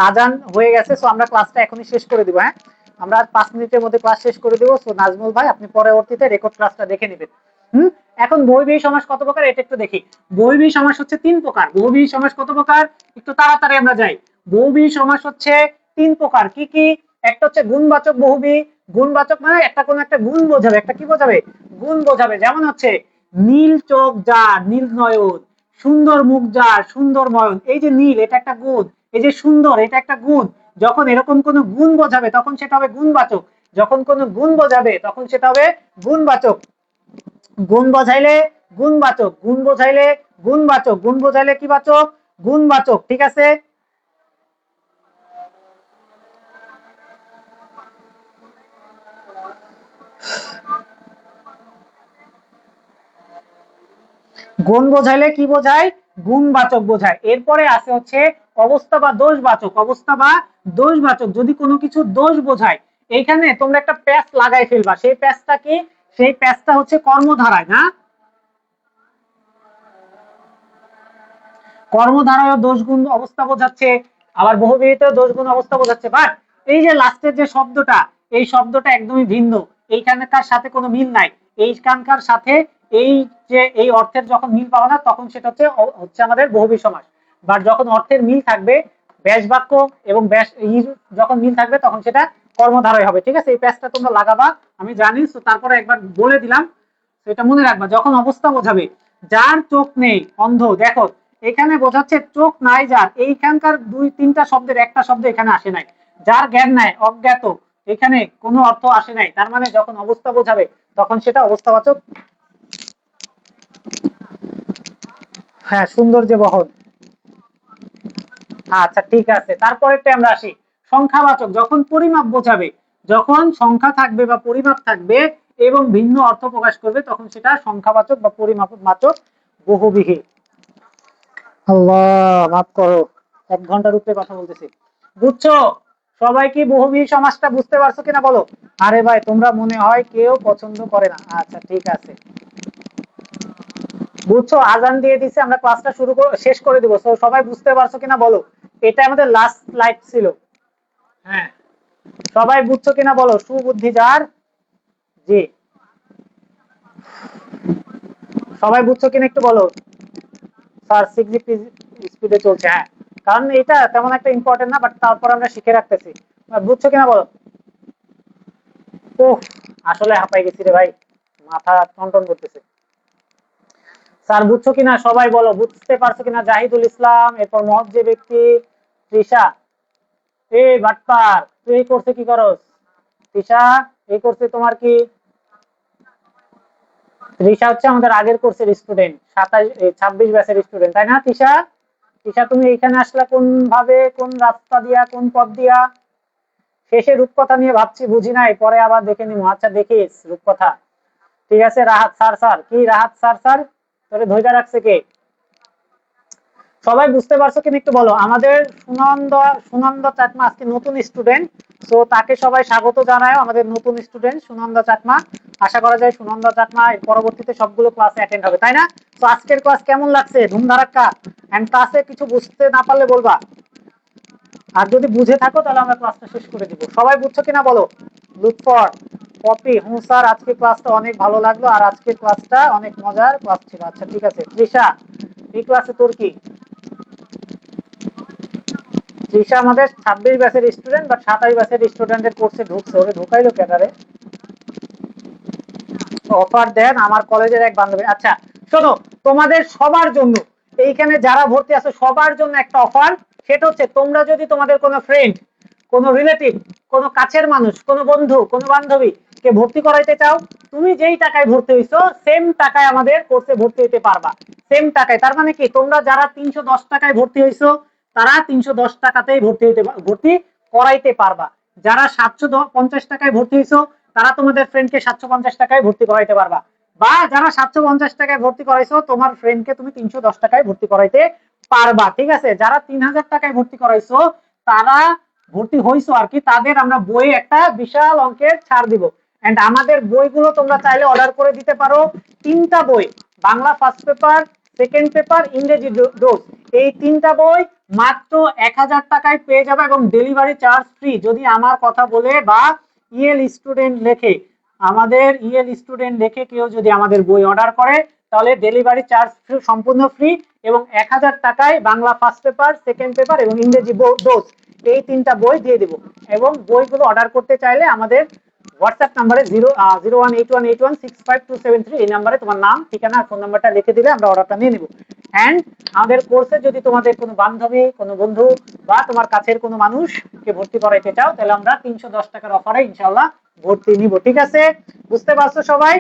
আজান হয়ে গেছে, সো আমরা ক্লাসটা এখনই শেষ করে দিব। হ্যাঁ, আমরা 5 মিনিটের মধ্যে ক্লাস শেষ করে দেবো। সো নাজমুল ভাই আপনি পরবর্তীতে রেকর্ড ক্লাসটা দেখে নেবেন। এখন বহুব্রীহি সমাস কত প্রকার এটা একটু দেখি। বহুব্রীহি সমাস হচ্ছে 3 প্রকার। বহুব্রীহি সমাস কত প্রকার, একটু তাড়াতাড়ি আমরা যাই। বহুব্রীহি সমাস হচ্ছে 3 প্রকার। কি কি? একটা হচ্ছে গুণবাচক বহুব্রীহি। গুণবাচক মানে একটা কোনো একটা গুণ বোঝাবে, একটা কি বোঝাবে, গুণ বোঝাবে। যেমন হচ্ছে নীল চোখ যার, নীল নয়ন, সুন্দর মুখ যার, সুন্দর নয়ন। এই যে নীল, এটা একটা গুণ, এই যে সুন্দর, এটা একটা গুণ। যখন এরকম কোন গুণ বোঝাবে তখন সেটা হবে গুণবাচক। যখন কোনো গুণ বোঝাবে তখন সেটা হবে গুণবাচক। গুণ বোঝাইলে গুণবাচক, গুণ বোঝাইলে গুণবাচক, গুণ বোঝাইলে কি বাচক? গুণবাচক। ঠিক আছে, গুণ বোঝাইলে কি বোঝায়? গুণবাচক বোঝায়। এরপরে আছে হচ্ছে অবস্থা বা দোষবাচক। অবস্থা বা দোষবাচক, যদি কোনো কিছু দোষ বোঝায়, এইখানে তোমরা একটা প্যাচ লাগাই ফেলবা। সেই প্যাচটা কি? সেই প্যাচটা হচ্ছে কর্মধারায়, না? কর্মধারায় দোষ গুণ অবস্থা বোঝাচ্ছে, আবার বহুব্রীহিতেও দোষ গুণ অবস্থা বোঝাচ্ছে। বাট এই যে লাস্টের যে শব্দটা, এই শব্দটা একদমই ভিন্ন, এইখানকার সাথে কোনো মিল নাই। এইখানকার সাথে এই যে এই অর্থের যখন মিল পাওয়া না, তখন সেটা হচ্ছে আমাদের বহুব্রীহি সমাস। বাট যখন অর্থের মিল থাকবে, ব্যাস বাক্য এবং ব্যাস যখন মিল থাকবে, তখন সেটা কর্মধারয় হবে। ঠিক আছে, এই প্যাচটা তোমরা লাগাবা, আমি জানি। তো তারপরে একবার বলে দিলাম, এটা মনে রাখবা। যখন অবস্থা বোঝাবে, যার চোখ নেই, অন্ধ, দেখো এখানে বোঝাচ্ছে চোখ নাই যার, এইখানকার দুই তিনটা শব্দের একটা শব্দ এখানে আসে নাই। যার জ্ঞান নাই, অজ্ঞাত, এখানে কোনো অর্থ আসে নাই। তার মানে যখন অবস্থা বোঝাবে তখন সেটা অবস্থাবাচক। হ্যাঁ, সৌন্দর্য বহন। আচ্ছা, ঠিক আছে, তারপরেরটা আমরা আসি। সংখ্যাবাচক, যখন পরিমাপ বোঝাবে, যখন সংখ্যা থাকবে বা পরিমাপ থাকবে এবং ভিন্ন অর্থ প্রকাশ করবে, তখন সেটা সংখ্যাবাচক বা পরিমাপবাচক বহুব্রীহি। আল্লাহ মাফ করো, 1 ঘন্টার উপরে কথা বলতেছি। বুঝছো? সবাই কি বহুব্রীহি সমাজটা বুঝতে পারছো কিনা বলো? আরে ভাই, তোমরা মনে হয় কেউ পছন্দ করে না। আচ্ছা, ঠিক আছে, বুঝছো? আজান দিয়ে দিছে, আমরা ক্লাসটা শেষ করে দিব। তো সবাই বুঝতে পারছো কিনা বলো? এটা আমাদের লাস্ট লাইভ ছিল। হ্যাঁ, সবাই বুঝছো কিনা বলো? সুবুদ্ধি যার। জি, সবাই বুঝছো কিনা একটু বলো। স্যার 6 স্পিডে চলছে, হ্যাঁ, কারণ এটা তেমন একটা ইম্পর্টেন্ট না, বাট তারপর আমরা শিখে রাখতেছি। বুঝছো কিনা বলো? ওহ, আসলে হাঁপাই গেছি রে ভাই, মাথা টনটন করতেছে। স্যার বুঝছো কিনা সবাই বলো, বুঝতে পারছো কিনা? জাহিদুল ইসলাম, এরপর মহৎ যে ব্যক্তি, তৃষা। এই বাটপার, তুই এই করছে কি করস? তৃষা, এই করছে তোমার কি? তৃষা হচ্ছে আমাদের আগের কোর্সের স্টুডেন্ট, 26 ব্যাচের স্টুডেন্ট, তাই না তৃষা? তৃষা, তুমি এইখানে আসলা কোন ভাবে, কোন রাস্তা দিয়া, কোন পথ দিয়া? শেষে রূপকথা নিয়ে ভাবছি, বুঝি নাই, পরে আবার দেখে নিবো। আচ্ছা, দেখিস রূপকথা। ঠিক আছে, রাহাত স্যার। স্যার কি রাহাত স্যার? স্যার তোরে ধৈর্য রাখছে কে? সবাই বুঝতে পারছো কিনা একটু বলো। আমাদের সুনন্দ, সুনন্দ চাকমা আজকে নতুন স্টুডেন্ট, তো তাকে সবাই স্বাগত জানায়। আমাদের নতুন স্টুডেন্ট সুনন্দ চাকমা। আশা করা যায় সুনন্দ চাকমা এর পরবর্তীতে সবগুলো ক্লাসে অ্যাটেন্ড হবে, তাই না? তো আজকের ক্লাস কেমন লাগছে? ধুমধারাক্কা। এন্ড ক্লাসে কিছু বুঝতে না পারলে বলবা, আর যদি বুঝে থাকো তাহলে আমরা ক্লাসটা শেষ করে দিব। সবাই বুঝছো কিনা বলো। লুৎফর, কপি, হুঁ স্যার আজকে ক্লাসটা অনেক ভালো লাগলো, আর আজকের ক্লাসটা অনেক মজার ক্লাস ছিল। আচ্ছা, ঠিক আছে। তৃষা, এই ক্লাসে তোর কি? তৃষা আমাদের 26 ব্যাচের স্টুডেন্ট, বা 27 ব্যাচের স্টুডেন্টের কোর্সে ঢুকছে। ওরে ঢুকাইলো ক্যাডারে? অফার দেন আমার কলেজের এক বান্ধবী। আচ্ছা শোনো, তোমাদের সবার জন্য, এইখানে যারা ভর্তি আছে সবার জন্য একটা অফার। সেটা হচ্ছে, তোমরা যদি তোমাদের কোনো ফ্রেন্ড, কোনো রিলেটিভ, কোনো কাছের মানুষ, কোনো বন্ধু, কোনো বান্ধবী কে ভর্তি করাইতে চাও, তুমি যেই টাকায় ভর্তি হইছো সেম টাকায় আমাদের কোর্সে ভর্তি হইতে পারবা। সেম টাকায়, তার মানে কি, তোমরা যারা 310 টাকায় ভর্তি হইছো, তারা 310 টাকাতেই ভর্তি করাইতে পারবা। যারা 750 টাকায় ভর্তি হইছো, তারা তোমাদের ফ্রেন্ডকে 750 টাকায় ভর্তি করাইতে পারবা। বা যারা 750 টাকায় ভর্তি করাইছো, তোমার ফ্রেন্ডকে তুমি 310 টাকায় ভর্তি করাইতে পারবা। ঠিক আছে, যারা 3000 টাকায় ভর্তি করাইছো, তারা ভর্তি হইছো আর কি, তাদের আমরা বই একটা বিশাল অঙ্কের ছাড় দিব। এন্ড আমাদের বইগুলো তোমরা চাইলে অর্ডার করে দিতে পারো। 3টা বই, Bangla first paper, second paper, ইংরেজি ডোজ, এই 3টা বই মাত্র 1000 টাকায় পেয়ে যাবে, এবং ডেলিভারি চার্জ ফ্রি। যদি আমার কথা বলে বা ইএল স্টুডেন্ট লেখে, আমাদের ইএল স্টুডেন্ট লেখে কেউ যদি আমাদের বই অর্ডার করে, তাহলে ডেলিভারি চার্জ সম্পূর্ণ ফ্রি, এবং 1000 টাকায় Bangla first paper, second paper এবং ইংরেজি ডোজ, এই 3টা বই দিয়ে দিব। এবং বইগুলো অর্ডার করতে চাইলে আমাদের হোয়াটসঅ্যাপ নাম্বারে 0181816527 এই নাম্বারে তোমার নাম, ঠিকানা, ফোন নাম্বারটা লিখে দিলে আমরা অর্ডারটা নিয়ে নিব। এন্ড আমাদের কোর্সে যদি তোমাদের কোনো বান্ধবী, কোনো বন্ধু বা তোমার কাছের কোনো মানুষকে ভর্তি করাইতে চাও, তাহলে আমরা 310 টাকার অফারে ইনশাআল্লাহ ভর্তি নিব। ঠিক আছে, বুঝতে পারছো সবাই?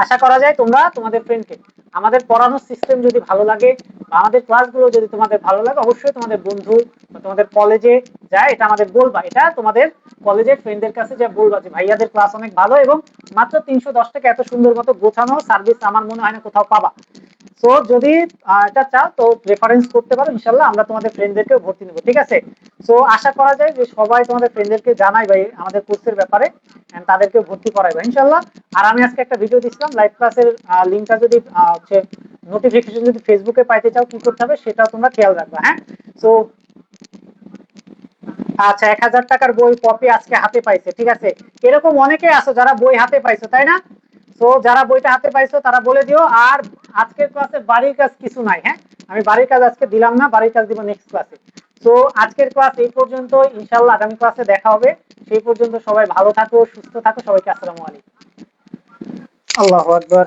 আশা করা যায় তোমরা তোমাদের ফ্রেন্ডকে, আমাদের পড়ানোর সিস্টেম যদি ভালো লাগে বা আমাদের ক্লাসগুলো যদি তোমাদের ভালো লাগে, অবশ্যই তোমাদের বন্ধু বা তোমাদের কলেজে যায় এটা আমাদের বলবা, এটা তোমাদের কলেজের ফ্রেন্ডদের কাছে যা বলবা যে ভাইয়াদের ক্লাস অনেক ভালো এবং মাত্র 310 টাকা এত সুন্দর মতো গোছানো সার্ভিস আমার মনে হয় না কোথাও পাবা। সো যদি এটা চাও তো রেফারেন্স করতে পারো, ইনশাল্লাহ আমরা তোমাদের ফ্রেন্ডদেরকে ভর্তি নেবো। ঠিক আছে, সো আশা করা যায় যে সবাই তোমাদের ফ্রেন্ডদেরকে জানাই ভাই আমাদের কোর্সের ব্যাপারে, তাদেরকে ভর্তি করাইবে ইনশাল্লাহ। আর আমি আজকে একটা ভিডিও দিছিলাম লাইভ ক্লাসের লিঙ্কটা যদি হচ্ছে নোটিফিকেশন যদি ফেসবুকে পাইতে চাও কি করতে হবে সেটাও তোমরা খেয়াল রাখবা। হ্যাঁ, সো আচ্ছা, 1000 টাকার বই কপি আজকে হাতে পাইছে। ঠিক আছে, এরকম অনেকে আছো যারা বই হাতে পাইছো, তাই না? তো যারা বইটা হাতে পাইছো তারা বলে দিও। আর আজকের ক্লাসে বাড়ির কাজ কিছু নাই। হ্যাঁ, আমি বাড়ির কাজ আজকে দিলাম না, বাড়ির কাজ দিব নেক্সট ক্লাসে। তো আজকের ক্লাস এই পর্যন্ত, ইনশাল্লাহ আগামী ক্লাসে দেখা হবে। সেই পর্যন্ত সবাই ভালো থাকো, সুস্থ থাকো। সবাইকে আসসালামু আলাইকুম। আল্লাহু আকবার।